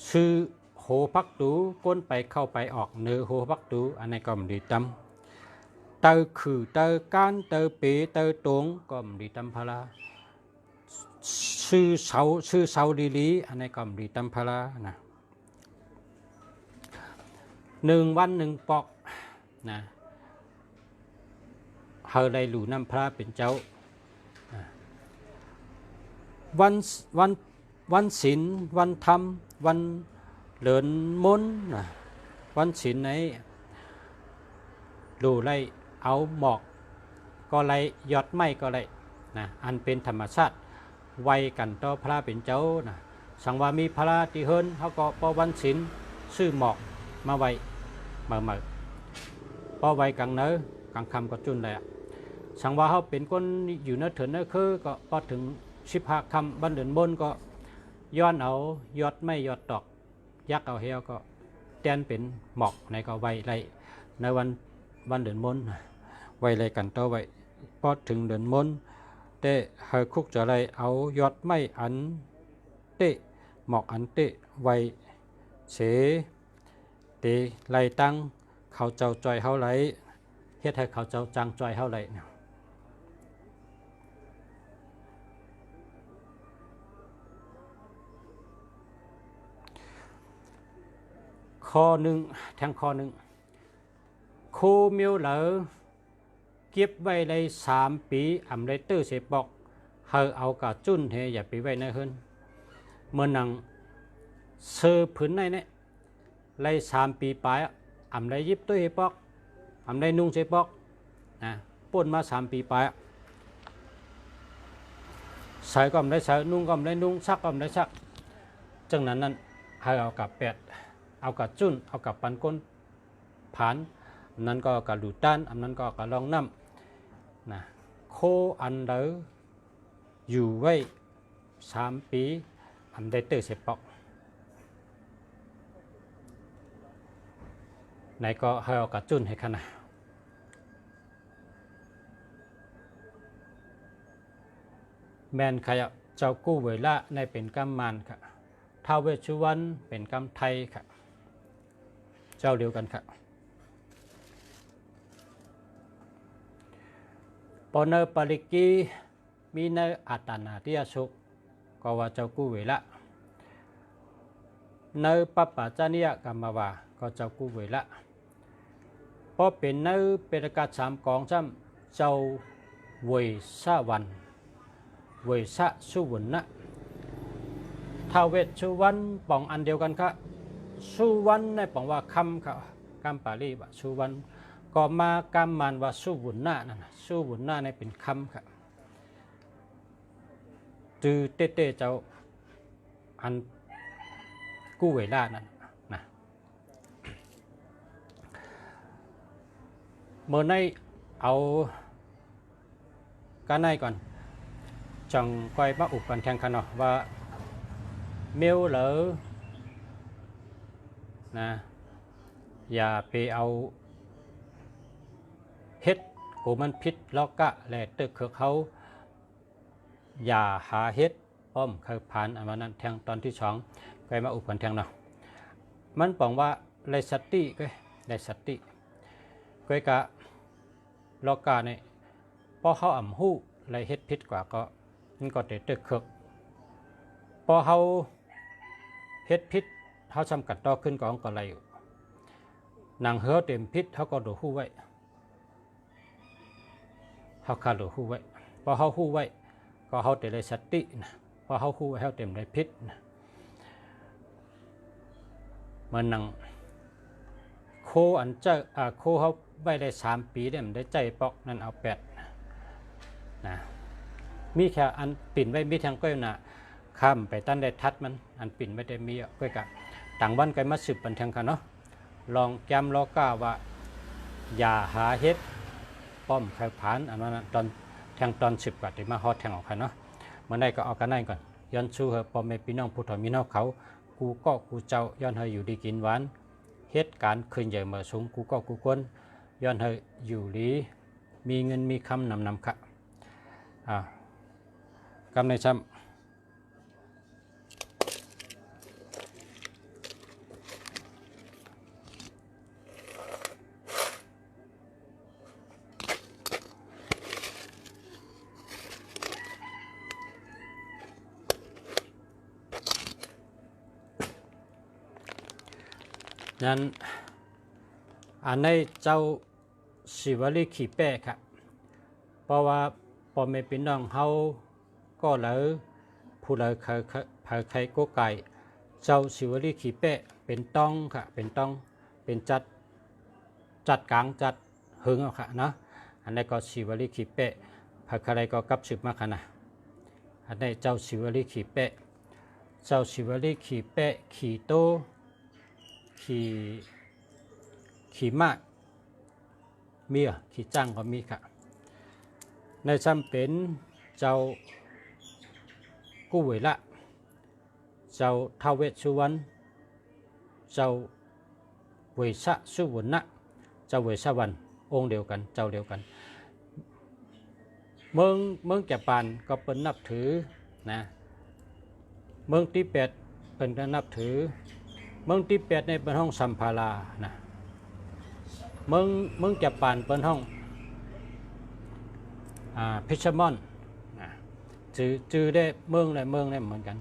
ชื่อโหพักตูก้นไปเข้าไปออกเนื้อโหพักตูอันนี้ก็ดีตั้มเตอคือเตอการเตอปีเตอตงก็ดีตั้มพลาชื่อเสาลีอันนี้ก็ดีตั้มพลานะ1 วัน 1 ปอกนะเฮาได้หลู่น้ำพระเป็นเจ้าวันศีลวันธรรมวันเหลินมนนะวันศีลไหนหลู่ไรเอาหมอกก็ไรยอดไม้ก็ไรนะอันเป็นธรรมชาติไวกันต่อพระเป็นเจ้านะสังว่ามีพระที่เฮิรนเขาก็พอวันศีลซื้อหมอกมาไว้มาพอไว้กลางเนื้อกลางคำก็จุนเลยสังว่าเขาเป็นคนอยู่เนื้อถึงเนื้อคือก็พอถึง15 คำบันเดินบนก็ย้อนเอายอดไม่ยอดตอกยักเอาเหี่ยวก็แตนเป็นหมอกในก็ไว้ไรในวันเดินบนไว้ไรกันต่อไว้พอถึงเดินบนแต่เฮาคุกจะไรเอายอดไม่อันเตะหมอกอันเตะไว้เสเตะไรตั้งเขาเจ้าจอยเฮาไรเฮ็ดให้เขาเจ้าจังจอยเฮาไรข้อหนึ่งแทงข้อหนึ่งโคเมียวเหลอเก็บไว้เลย3 ปีอำไรเตอร์เสปอกเฮาเอากะจุนเฮอย่าไปไว้ในเฮินเมื่อนังเสือผืนในเนี่ยเลย3 ปีไปอำไรยิบตัวเฮปอกอำไรนุ่งเสปอกนะป่นมา3 ปีไปใส่ก็อำไรใส่นุ่งก็อำไรนุ่งซักก็อำไรซัก จังนั้นให้เอากับแปดเอากับจุ้นเอากับปันก้นผานนั้นก็กับหลุดด้านอันนั้นก็กับลองน้ำนะโคอันเดออยู่ไว้3 ปีอันได้เตอเสปอกไหนก็ให้เอากับจุ้นให้ขนาดแมนขยะเจ้ากู้เวลาในเป็นกำมันค่ะท้าวเวชสุวรรณเป็นกำไทยค่ะเจ้าเดียวกันค่ะปนเนปริกีมีในอัตนาที่สุกก็ว่าเจ้ากู้เวลาในปัปปะจานิยกรรมวาก็เจ้ากู้เวลาพอเป็นในเป็นกาศ3 กองจำเจ้าเวสาวันเวสะสุวรรณท้าวเวชสุวรรณป่องอันเดียวกันครับสุวรรณในป่องว่าคำครับกำปาลีว่าสุวรรณก็มากำมันว่าสุวรรณนั่นสุวรรณในเป็นคำครับจือเต้เต้เจ้าอันกู้เวลานั่นนะเมื่อในเอาการในก่อนจังก้อยมาอุปกันแทงกันเนาะว่าเมลเหลอนะอย่าไปเอาเฮ็ดกูมันพิษล็อกกะและตึกเขาอย่าหาเฮ็ดอ้อมเคยผ่านอันนั้นแทงตอนที่2ก้อยมาอุปกันแทงเนาะมันบอกว่าไรสติก็ไรสติก้อยกะล็อกกะเนี่ยพอเขาอ่ำหู้ไรเฮ็ดพิษกว่าก็มันก็เตะตึกพอเขาเฮ็ดพิษเขาจำกัดต่อขึ้นก็อะไรอยู่นางเหือเต็มพิษเขาก็ดูหู้ไว้เขาขาดดูหู้ไว้พอเขาหู้ไว้ก็เขาเตะเลยสตินะพอเขาหู้ไว้เขาเต็มเลยพิษนะมันนังโคอันเจ้าโคเขาไว้ได้3 ปีเนี่ยมันได้ใจปอกนั่นเอา8นะมีแค่อันปิ่นไว้มีทางก้อยน่ะข้ามไปตั้นได้ทัดมันอันปิ่นไม่ได้มีก้อยกะต่างวันไกมาสืบบันเทิงกันเนาะลองแกมล้อก้าว่าอย่าหาเฮ็ดป้อมใครผ่านอันนั้นตอนแทงตอน10 กว่าที่มาฮอดแทงออกกันเนาะเมื่อใดก็เอากันได้ก่อนย้อนชูเฮป้อมแม่พี่น้องผู้ถอยมีน้องเขากูก็กูเจ้าย้อนเฮอยู่ดีกินหวานเฮ็ดการคืนใหญ่มาสูงกูก็กูควรย้อนเฮอยู่ดีมีเงินมีคำนำค่ะกำในซ้ำนั้นอันในเจ้าศิวลีขี่แป้ครับเพราะว่าพอไม่เป็นน้องเฮาก็เลยผู้เลยใครก็ไก่เจ้าศิวลีขี่แป้เป็นต้องค่ะเป็นต้องเป็นจัดกลางจัดหึงเอาค่ะเนาะอันนี้ก็ศิวลีขี่แป้ใครก็กับสืบมาขนาดอันนี้เจ้าศิวลีขี่แป้เจ้าศิวลีขี่แป้ขี่โตขี่มากมีขี่จ้างก็มีค่ะในจำเป็นเจ้ากู้เวละเจ้าท้าวเวชสุวรรณเจ้าเวสะสุวรรณเจ้าเวสะวันองค์เดียวกันเจ้าเดียวกันเมืองแก่ปานก็เป็นนับถือนะเมืองที่8เป็นก็นับถือเมืองที่8ในเป็นห้องสัมภารานะเมืองแก่ปานเป็นห้องพิชมอนจือได้เมืองอะไรเมืองได้เหมือนกัน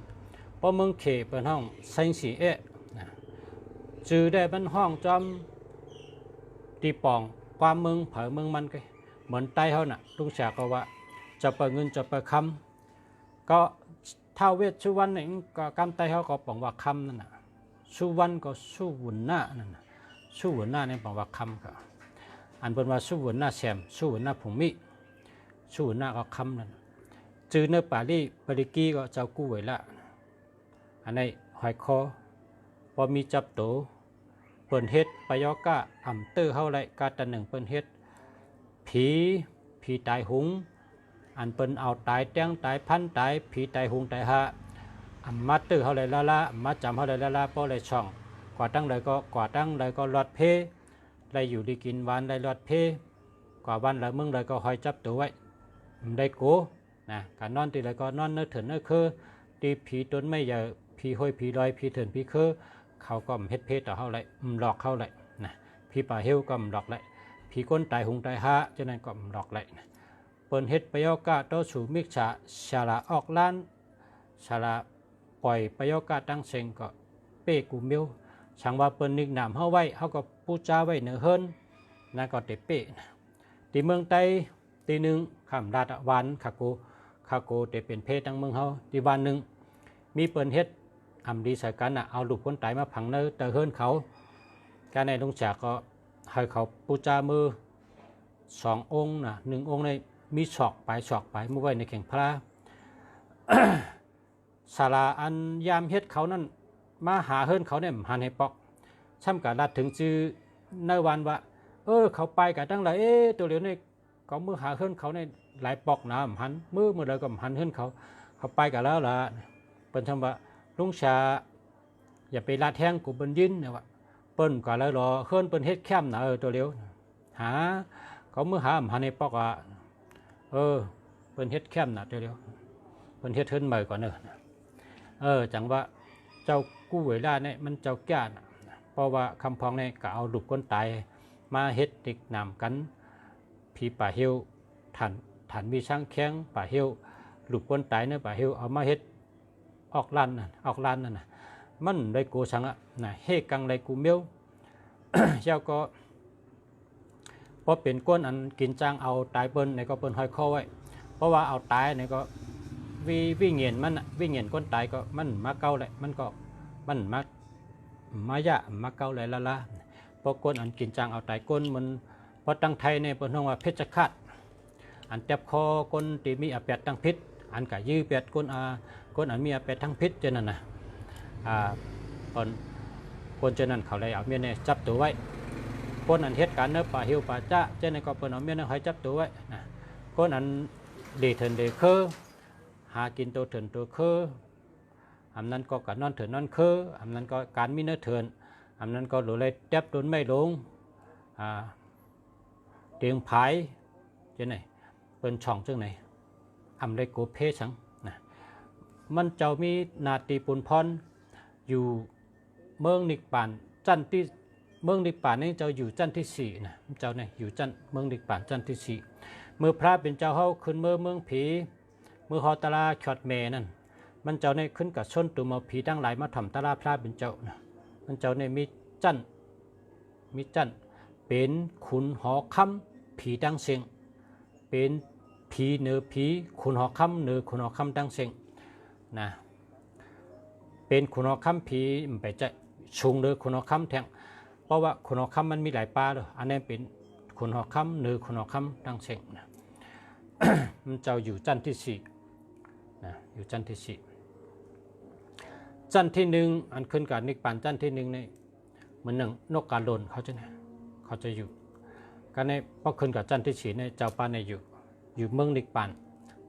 เพราะเมืองเขเป็นห้องไซสีเอะจือได้เป็นห้องจอมตีปองความเมืองเผยเมืองมันก็เหมือนใต้เขาน่ะลุงแสกก็ว่าจะเปิดเงินจะเปิดคำก็ท้าวเวชสุวรรณนี่ก็กำใต้เขาก็บอกว่าคำนั่นน่ะสุวรรณก็สุวรรณนั่นน่ะสุวรรณนี่บอกว่าคำก็อันเป็นว่าสุวรรณแซมสุวรรณผงมิสุวรรณก็คำนั่นจือเนื้อปาลีปริกีก็เจ้ากู้ไว้ละอันนี้ หอยคอบ่มีจับโตเปิ้นเฮ็ดปยอกะอำเตอเฮาไลกาตะหนึ่งเปิ้นเฮ็ดผีตายหุงอันเปิ้นเอาตายแต้งตายพันตายผีตายหุงตายหาอำมาเตอเฮาไลละมาจำเฮาไลละป้อไลช่องกว่าตั้งใดก็ลอดเพไลอยู่ดีกินหวานไลลอดเพกว่าวันละมึงไลก็หอยจับตัวไว้ได้โกนะการนอนตีไลก็นอนเนื้อเถินเนื้อคือตีผีต้นไม่ใหญ่ผีห้อยผีลอยผีเถินผีคือเขาก็เฮ็ดเพต่อเฮาไลหลอกเฮาไลนะผีป่าเฮวก็หลอกไลผีก้นตายหุงตายหาฉะนั้นก็หลอกไลเปิ้นเฮ็ดประโยกะต่อสู่มิจฉาชาลาออกล้านชาลาปล่อยประโยกะตั้งเซงก็เป้กูมิวช่างว่าเปิ้นนิกนามเฮาไว้เฮาก็ปูจาไว้เนื้อเฮิรนนั่นก็เตเป้ที่เมืองไต้ตีหนึ่งคำราตะวันคาโกเตเป็นเพศทั้งเมืองเฮาที่วันหนึ่งมีเปิ้นเฮ็ดอำดีใส่กันเอาลูกคนตายมาผังเนื้อเตอเฮิรนเขาการในลงจากก็ให้เขาปูจามือ2 องค์1 องค์ในมีศอกไปเมื่อไว้ในแข่งพระ ศาลาอันยามเฮ็ดเขานั่นมาหาเฮิรนเขาเนี่ยหันให้ปอกช่ำกะรัดถึงจื้อในวันว่าเขาไปกะตั้งหลายตัวเหลียวนี่ก็มือหาเฮิรนเขาในหลายปอกน้ำหันมือใดก็หันเฮิรนเขาไปกะแล้วล่ะเป็นคำว่าลุงชาอย่าไปลาดแห้งกูเปิ้นยินเนี่ยว่าเปิ้นก็แล้วรอเฮิรนเปิ้นเฮ็ดแคมนะตัวเหลียวหาเขามือหาหันให้ปอกว่าเปิ้นเฮ็ดแคมนะตัวเหลียวเปิ้นเฮ็ดเฮิรนใหม่ก่อนเนอะจังว่าเจ้ากู้เวลาเนี่ยมันเจ้าแก่นะเพราะว่าคำพองเนี่ยก็เอาลูกคนตายมาเฮ็ดติกนำกันผีป่าเฮวฐานมีช่างแข้งป่าเฮวลูกคนตายเนี่ยป่าเฮวเอามาเฮ็ดออกล้านนั่นน่ะมันได้กูสังนะเฮกังได้กูเมียวเจ้าก็พอเป็นก้นอันกินจ้างเอาตายเปิ้นในก็เปิ้นห้อยคอไว้เพราะว่าเอาตายในก็วิ่งเงียนมันวิ่งเงียนก้นตายก็มันมาเก้าแหละมันมายะมาเก้าเลยละพอก้นอันกินจางเอาตายก้นมันพอตั้งไทยเนี่ยเปิ้นว่าเพชรฆาตอันเจ็บคอก้นตีมีอาเปียดตั้งพิษอันกะยื้อเปียดก้นอันมีอาเปียดทั้งพิษเจนั่นนะคนเจนั่นเขาเลยเอาเมียเนี่ยจับตัวไว้ก้นอันเฮ็ดการเนื้อป่าหิวป่าจ้าเจนั่นก็เปิ้นเอาเมียเนี่ยให้จับตัวไว้นะก้นอันดีเถินเดเคอหากินตัวเถินตัวเคออันนั้นก็การนอนเถินนอนเคออันนั้นก็การมีเนื้อเถินอันนั้นก็หลุดเลยเจ็บตุนไม่ลงเตียงผายเจ้าไหนเป็นช่องเจ้าไหนอำได้โกเพชังนะมันเจ้ามีนาตีปุนพรอยู่เมืองนิกปานจันที่เมืองนิกปานนี่เจ้าอยู่จันที่4นะเจ้าเนี่ยอยู่จันเมืองนิกปานจันที่4เมื่อพระเป็นเจ้าเฮาขึ้นเมืองผีเมื่อฮอตลาขอดเมนั่นมันเจ้าเนี่ยขึ้นกับชนตัวมาผีตั้งหลายมาทำตลาพระเป็นเจ้านะมันเจ้าเนี่ยมีจันเป็นขุนหอคำผีดังเสียงเป็นผีเนื้อผีขุนหอคำเนื้อขุนหอคำดังเสียงนะเป็นขุนหอคำผีไปจะชุงเนื้อขุนหอคำแทงเพราะว่าขุนหอคำมันมีหลายปลาเลยอันนี้เป็นขุนหอคำเนื้อขุนหอคำดังเสียงนะ มันเจ้าอยู่จันที่4นะอยู่จันที่4จันที่1อันขึ้นกับนิกปานจันที่1นี่เหมือนนกกาโลนเขาจะอยู่กันในพอขึ้นกับจันที่4ในเจ้าป่าในอยู่เมืองนิกปาน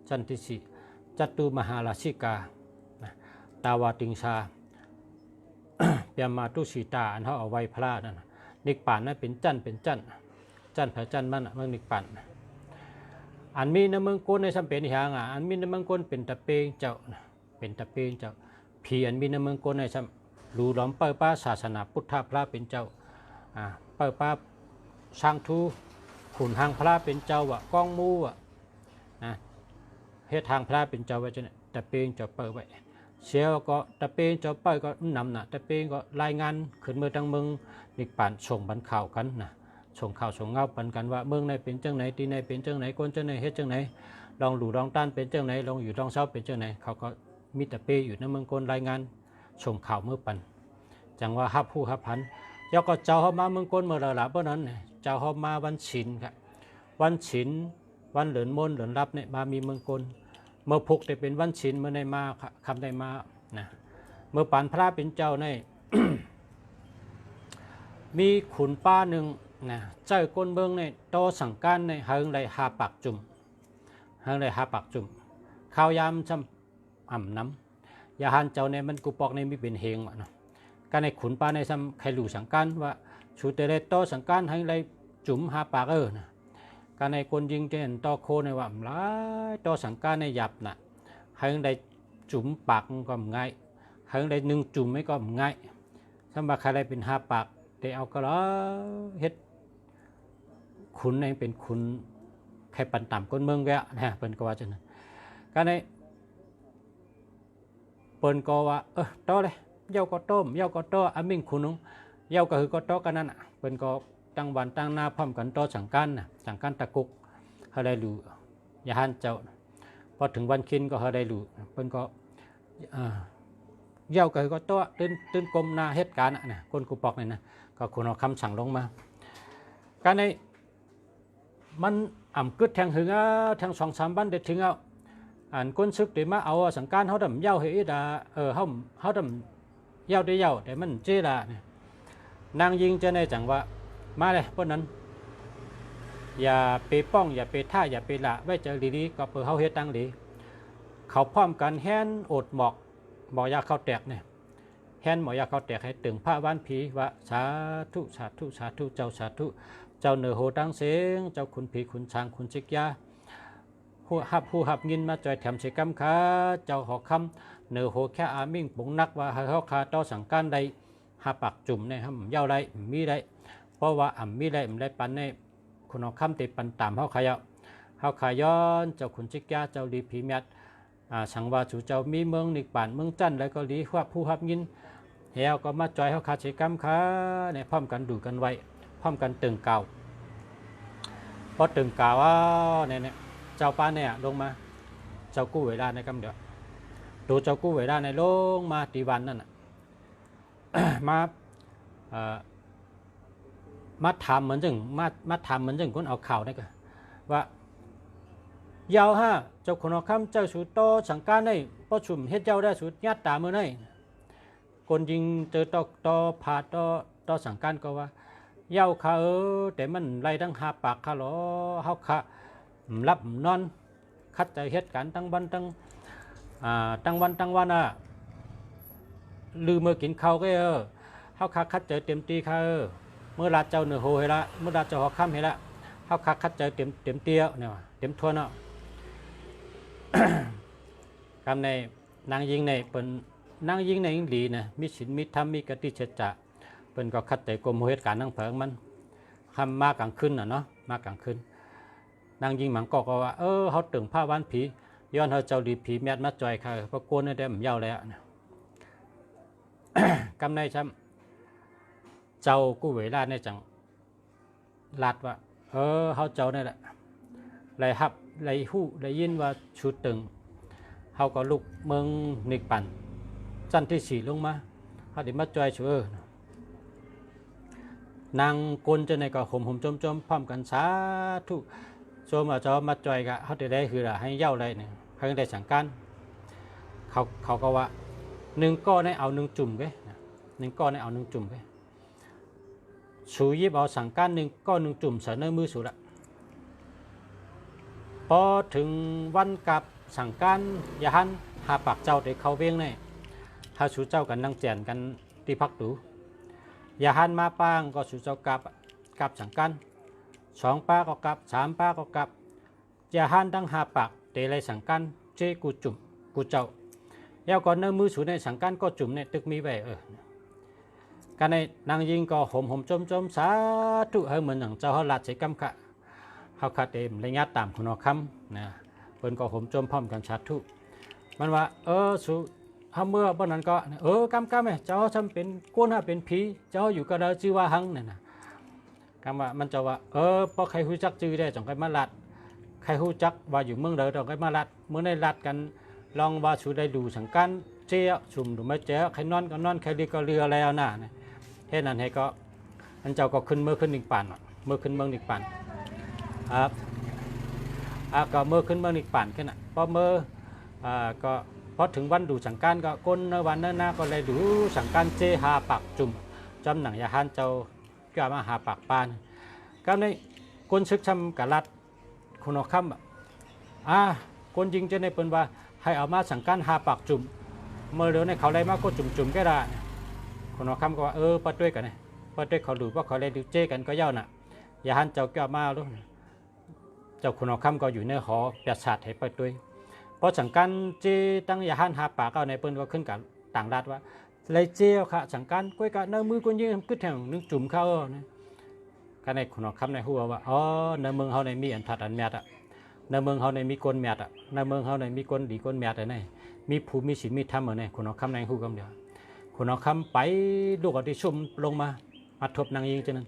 จันที่4จัตุมหาราชิกาตาวาติงชา เปียมาตุสีตาอันเขาเอาไว้พระนั่นนิกปานนั่นเป็นจันพระจันมันเมืองนิกปานอันมีในเมืองก้นในสัมเป็นหางอันมีในเมืองก้นเป็นตะเปงเจ้าผีอันมีในเมืองก้นในสัมรูล้อมเปิดป้าศาสนาพุทธพระเป็นเจ้าเปิดป้าช่างทูขุนทางพระเป็นเจ้าก้องมูนะเฮ็ดทางพระเป็นเจ้าไว้จะตะเปงเจ้าเปิดไว้เสียวก็ตะเปงเจ้าเปิดก็นำตะเปงก็รายงานขึ้นเมื่อตั้งเมืองนิกปานส่งบรรข่าวกันส่งข่าวส่งเงาปันกันว่าเมืองไหนเป็นจังไหนที่ไหนเป็นจังไหนคนจังไหนเฮ็ดจังไหนลองหลู่ลองต้านเป็นจังไหนลองอยู่ลองเศร้าเป็นจังไหนเขาก็มีตะเปอยู่ในเมืองคนรายงานส่งข่าวเมื่อปันจังว่าฮับผู้ฮับพันยก็เจ้าเข้ามาเมืองก้นเมื่อละเพราะนั้นเจ้าเข้ามาวันฉินครับวันฉินวันเหลือนมนเหลือนรับเนี่ยมามีเมืองก้นเมื่อพุกได้เป็นวันฉินเมื่อในมาคำได้มานะ เมื่อปานพระเป็นเจ้าใน มีขุนป้าหนึ่งนะเจ้าก้นเมืองในโตสังการในเฮงได้หาปากจุ่มเฮงได้หาปากจุ่มข้าวยามจำอ่ำน้ำยาหันเจ้าในมันกุปอกในมีเป็นเฮงวะเนาะการในขุนป้าในซ้ำใครรู้สังการว่าชูเตเลโตสังการเฮงได้จุ่มหาปากนะการในคนยิงเจนต่อโคในว่าหลายโตสังการในหยับนะเฮงได้จุ่มปากก็ง่ายเฮงได้หนึ่งจุ่มไม่ก็ง่ายสำหรับใครได้เป็นหาปากแต่เอาก็แล้วเฮ็ดขุนเองเป็นขุนแค่ปันต่ำก้นเมืองแกนะเป็นก็ว่าจังนั้นการในเปิ้นก็ว่าต่อเลยเย้าก็ต้มเย้าก็ต่ออามิ่งขุนงเย้าก็คือก็ต่อกันนั่นน่ะเปิ้นก็ตั้งวันตั้งหน้าพร้อมกันต่อสังการน่ะสังการตะกุกเขาได้รู้อย่าหันเจ้าพอถึงวันคินก็เขาได้รู้เปิ้นก็เย้าก็คือก็ต่อตื่นกลมหน้าเหตุการณ์น่ะคนกูปอกนี่นะก็คนเอาคำสั่งลงมาการในมันอ่ำกึดแทงหึงแทง2-3วันเด็ดถึงอันก้นซึกเดี๋ยวมาเอาสังการเขาดำเย้าเฮ้ยดาเขาดำเย้าได้เย้าแต่มันเจดาเนี่ยนางยิงจะในจังว่ามาเลยเพราะนั้นอย่าไปป้องอย่าไปท่าอย่าไปละไว้เจอดีๆก็เปิดเขาเฮ็ดตั้งดีเขาพร้อมกันแฮนอดหมอกยาเข้าแตกเนี่ยแฮนหมอยาเข้าแตกให้ตึงผ้าว่านผีว่าสาธุสาธุสาธุเจ้าสาธุเจ้าเหนือโหดังเสียงเจ้าขุนผีขุนช้างขุนจิกยาผู้หับยินมาจอยแถมเสกำขาเจ้าหอกคำเหนือโหแค่อามิ่งปุงนักว่าให้เขาคาต่อสังการใดหาปากจุ่มในห้ำเย้าได้มีได้เพราะว่ามีได้ได้ปันในคุณเอาคำติปันตามเขาขยะเขาขย้อนเจ้าขุนจิกยาเจ้าลีผีเมียดสังวาสู่เจ้ามีเมืองนิกป่านเมืองจันแล้วก็ลีว่าผู้หับยินเฮาก็มาจอยเขาคาเสกำขาเนี่ยพร้อมกันดูกันไว้พร้อมกันตึงเก่าพอตึงเก่าว่าเนี่ยเจ้าป้าเนี่ยลงมาเจ้ากู้เวลาในกำเดียวดูเจ้ากู้เวลาในลงมาตีวันนั่นน่ะ มาทำเหมือนจึงมาทำเหมือนจึงคนเอาข่าวนี่ก็ว่ายาวฮะเจ้าคนเอาคำเจ้าสุดโตสังการในประชุมเฮ็ดเจ้าได้สุดยัดตาเมื่อไหร่คนยิงเจอต่อผาต่อสังการก็ว่าเย้าข้าแต่มันไล่ทั้งหาปากข้าหรอเฮาข้ารับนอนคัดใจเหตุการณ์ตั้งวันตั้งวันลืมเมื่อกินข้าวก็เฮาข้าคัดใจเต็มตีข้าเมื่อราเจ้าเหนือโหเฮละเมื่อราเจ้าหอค่ำเฮละเฮาข้าคัดใจเต็มเตี้ยเนี่ยเต็มทวนเนาะ คำในนางยิงในเป็นนางยิงในอิงดีนะมีศีลมีธรรมมีกติเชจะเป็นก็คัดใจกลมเหตุการณ์นั่งเผิงมันคำมากลางคืนน่ะเนาะมากลางคืนนางยิงหมังก็ว่าเขาตึงผ้าวันผีย้อนเขาเจ้าดีผีเมียดมาจอยค่ะเพราะโกนได้มันยาวแล้วนะ กำในช้ำเจ้ากู้เวลาในจังลาดว่าเขาเจ้านี่แหละไรฮับไรหู้ไรยินว่าชุดตึงเขาก็ลุกเมืองนิกปั่นจันที่สี่ลงมาเขาได้มาจอยชัวนางกลจะในก็ห่มจมพร้อมกันสาธุโจมจะมาจอยกะเขาได้คือให้เย้าอะไรเนี่ยเขาได้สังการเขาก็ว่าหนึ่งก้อนให้เอาหนึ่งจุ่มไปหนึ่งก้อนให้เอาหนึ่งจุ่มไปสูยิบเอาสังการหนึ่งก้อนหนึ่งจุ่มเสนอมือสูละพอถึงวันกับสังการยาหันหาปากเจ้าได้เข้าเวียงเนี่ยหาสูเจ้ากันนั่งแจนกันที่พักดูยาหันมาปางก็สูเจ้ากับสังการ2ป้าก็กับ3ป้าก็กับยาหันตั้ง5ปากเตะไรสังการเจกูจุ่มกูเจ้าแล้วก่อนเนื้อมือสูในสังการก็จุ่มในตึกมีไว้การในนางยิงก็ห่มจมสาธุให้เหมือนอย่างเจ้าเขาลัดใส่กำขะเขาขัดเต็มระยะตามคุณเอาคำนะเพิ่นก็ห่มจมพร้อมกันสาธุมันว่าสูเขาเมื่อบ้านนั้นก็กำเจ้าทำเป็นก้นเป็นผีเจ้าอยู่ก็ได้ชื่อว่าหังเนี่ยนะคำว่ามันจะว่าพอใครหูจักจื้อได้จังใครมาลัดใครหูจักว่าอยู่เมืองเดิมจังใครมาลัดเมื่อได้ลัดกันลองว่าสูได้ดูสังการเจ้าสุ่มดูไม่เจ้าใครนอนก็นอนใครเรือก็เรือแล้วน่ะเท่นั้นให้ก็อันเจ้าก็ขึ้นเมื่อขึ้นหนึ่งป่านเมื่อขึ้นเมืองหนึ่งป่านครับก็เมื่อขึ้นเมืองหนึ่งป่านขึ้นพอเมื่อก็ พอถึงวันดูสังการก็ก้นในวันนั้นนะก็เลยดูสังการเจหาปากจุ่มจำหนังยาฮันเจ้าก็มาหาปากปานก็ในก้นซึกชำกะลัดคุณเอาคำก้นยิงจะในเปิ้นว่าให้เอามาสังการหาปากจุ่มเมื่อเดี๋ยวในเขาได้มาก็จุ่มก็ได้คุณเอาคำก็ว่าปะด้วยกันเนี่ยปะด้วยเขาดูว่าเขาเลยดูเจกันก็เย้าน่ะยาฮันเจ้าก็มาลูกเจ้าคุณเอาคำก็อยู่ในหอประสาทให้ปะด้วยพอสังการเจตั้งยาฮันหาปากเอาในเปิ้นก็ขึ้นกับต่างรัฐว่าเลยเจียวค่ะสังการก้อยกะเนื้อมือคนยิงกึศแถวนึกจุ่มเข้าเนี่ยก็ในคุณเอาคำในหัวว่าในเมืองเขาในมีอันทัดอันแมดในเมืองเขาในมีก้นแมดในเมืองเขาในมีก้นดีก้นแมดอะไรมีภูมิศีลมีธรรมอะไรคุณเอาคำในหัวคำเดียวคุณเอาคำไปลูกเอาที่ชุ่มลงมาทบนางยิงฉะนั้น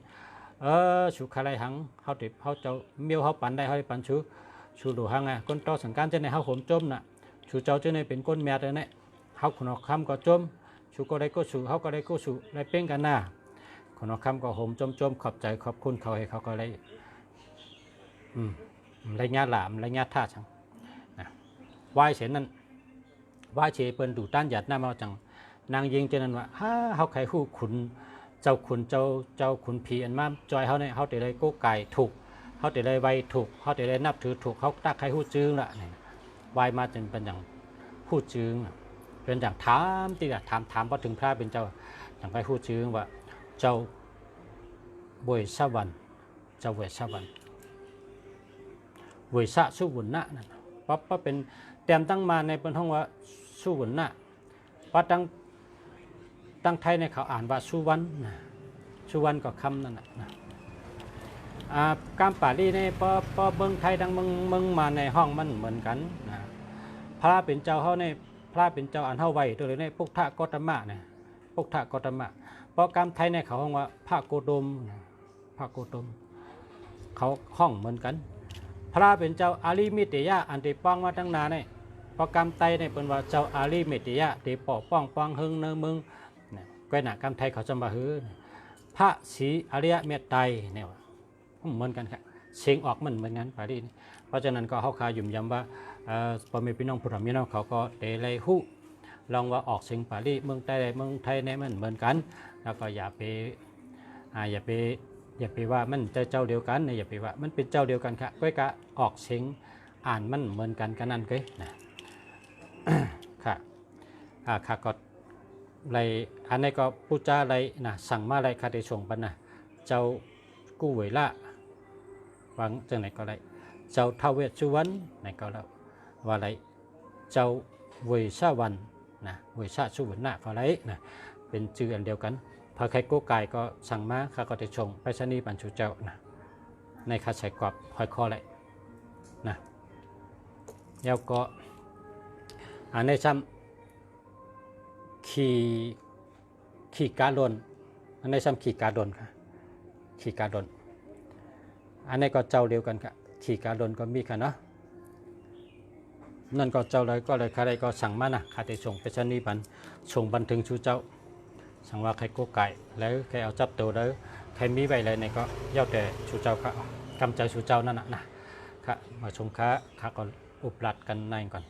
ชูคาไรหังเขาติดเขาเจ้าเมียวเขาปั่นได้เขาปั่นชูดูหังก้นต่อสังการจะในเขาโหมจมน่ะชูเจ้าจะในเป็นก้นแมดเลยเนี่ยเขาคุณเอาคำก็จมชูก็ได้ก็ชูเขาก็ได้ก็ชูได้เป้งกันหน้าคุณเอาคำก็โหมจมขอบใจขอบคุณเขาให้เขาก็ได้ไรญาหลามไรญาท่าจังวายเสียนั่นวายเฉยเปิ้นดูต้านหยัดหน้ามาจังนางยิงเจนั้นว่าเขาใครคู่ขุนเจ้าขุนเจ้าขุนผีอันมาจอยเขาเนี่ยเขาแต่ได้โก้ไก่ถูกเขาแต่ได้ไวถูกเขาแต่ได้นับถือถูกเขาตักใครคู่จึงละวายมาจนเป็นอย่างคู่จึงเป็นอย่างถามตีละถามพอถึงพระเป็นเจ้าอย่างใครคู่จึงว่าเจ้าเวยสวรรค์เจ้าเวยสวรรค์เวยสะสุวรรณะนั่นปั๊บเป็นเตรียมตั้งมาในเป็นห้องว่าสุวรรณะปั๊บตั้งไทยในเขาอ่านว่าสุวรรณสุวรรณก็คำนั่นนะการป่าลีในพอเมืองไทยดังเมืองมาในห้องมันเหมือนกันนะพระเป็นเจ้าเขาในพระเป็นเจ้าอันเท่าไว้ตัวเลยในปุกทะกตมะเนี่ยปุกทะกตมะเพราะการไทยในเขาห้องว่าพระโกดมพระโกดมเขาห้องเหมือนกันพระเป็นเจ้าอาลีมิเตยะอันที่ป้องมาตั้งนานเนี่ยพอกำไตเนี่ยเป็นว่าเจ้าอาลีมิเตยะที่ปอกป้องหึงเนื้อมึงเนี่ยก้อยหน้ากำไทยเขาจะมาฮือพระศรีอริยเมตไตรเนี่ยเหมือนกันครับเสียงออกเหมือนกันปารีเพราะฉะนั้นก็เขาคายุ่มย้ำว่าพอมีพี่น้องผู้ทำพี่น้องเขาก็เตะเลยหู้ลองว่าออกเสียงปารีเมืองไทยเนี่ยมันเหมือนกันแล้วก็อย่าไปว่ามันเจ้าเดียวกันเนี่ยอย่าไปว่ามันเป็นเจ้าเดียวกันค่ะก้อยกะออกเสียงอ่านมันเหมือนกันกันนั่นเก้ยนะ ค่ะค่ะก็เลยอันนี้ก็พูดจาอะไรนะสั่งมาอะไรคาเดชงปันนะเจ้ากู้เวล่าวังจังไหนก็ได้เจ้าท้าวเวสสุวรรณไหนก็แล้วว่าอะไรเจ้าเวชวัน นะเวชะสุวรรณะก็ไรนะเป็นชื่ออันเดียวกันพอใครโก้ไก่ก็สั่งมาข้าก็จะชงไปชนีปัญชุเจ้านะในข้าใส่กรอบหอยคอเลยนะแล้วก็อันในซ้ำขี่กาดนอันในซ้ำขี่กาดนค่ะขี่กาดนอันนี้ก็เจ้าเดียวกันค่ะขี่กาดนก็มีค่ะเนาะนั่นก็เจ้าเลยก็เลยใครก็สั่งมานะข้าจะส่งไปชนีบันส่งบันถึงชูเจ้าสั่งว่าใครโก้ไก่แล้วใครเอาจับตัวแล้วใครมีไว้อะไรเนี่ยก็ย่อแต่ชูเจ้าค่ะกำใจชูเจ้านั่นนะค่ะมาชมข้าก็อุปรัดกันในก่อน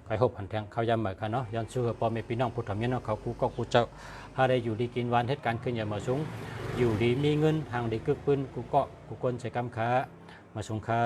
ใครหบหันแทงเขายำเหมือนกันเนาะยันชื่อพอแม่พี่น้องผู้ทำเนี่ยเนาะเขากูก็กูเจ้าถ้าได้อยู่ดีกินวันเหตุการณ์ขึ้นอย่ามาสูงอยู่ดีมีเงินห่างดีกึกปืนกูก็กูคนใช้กำค้ามาชมค้า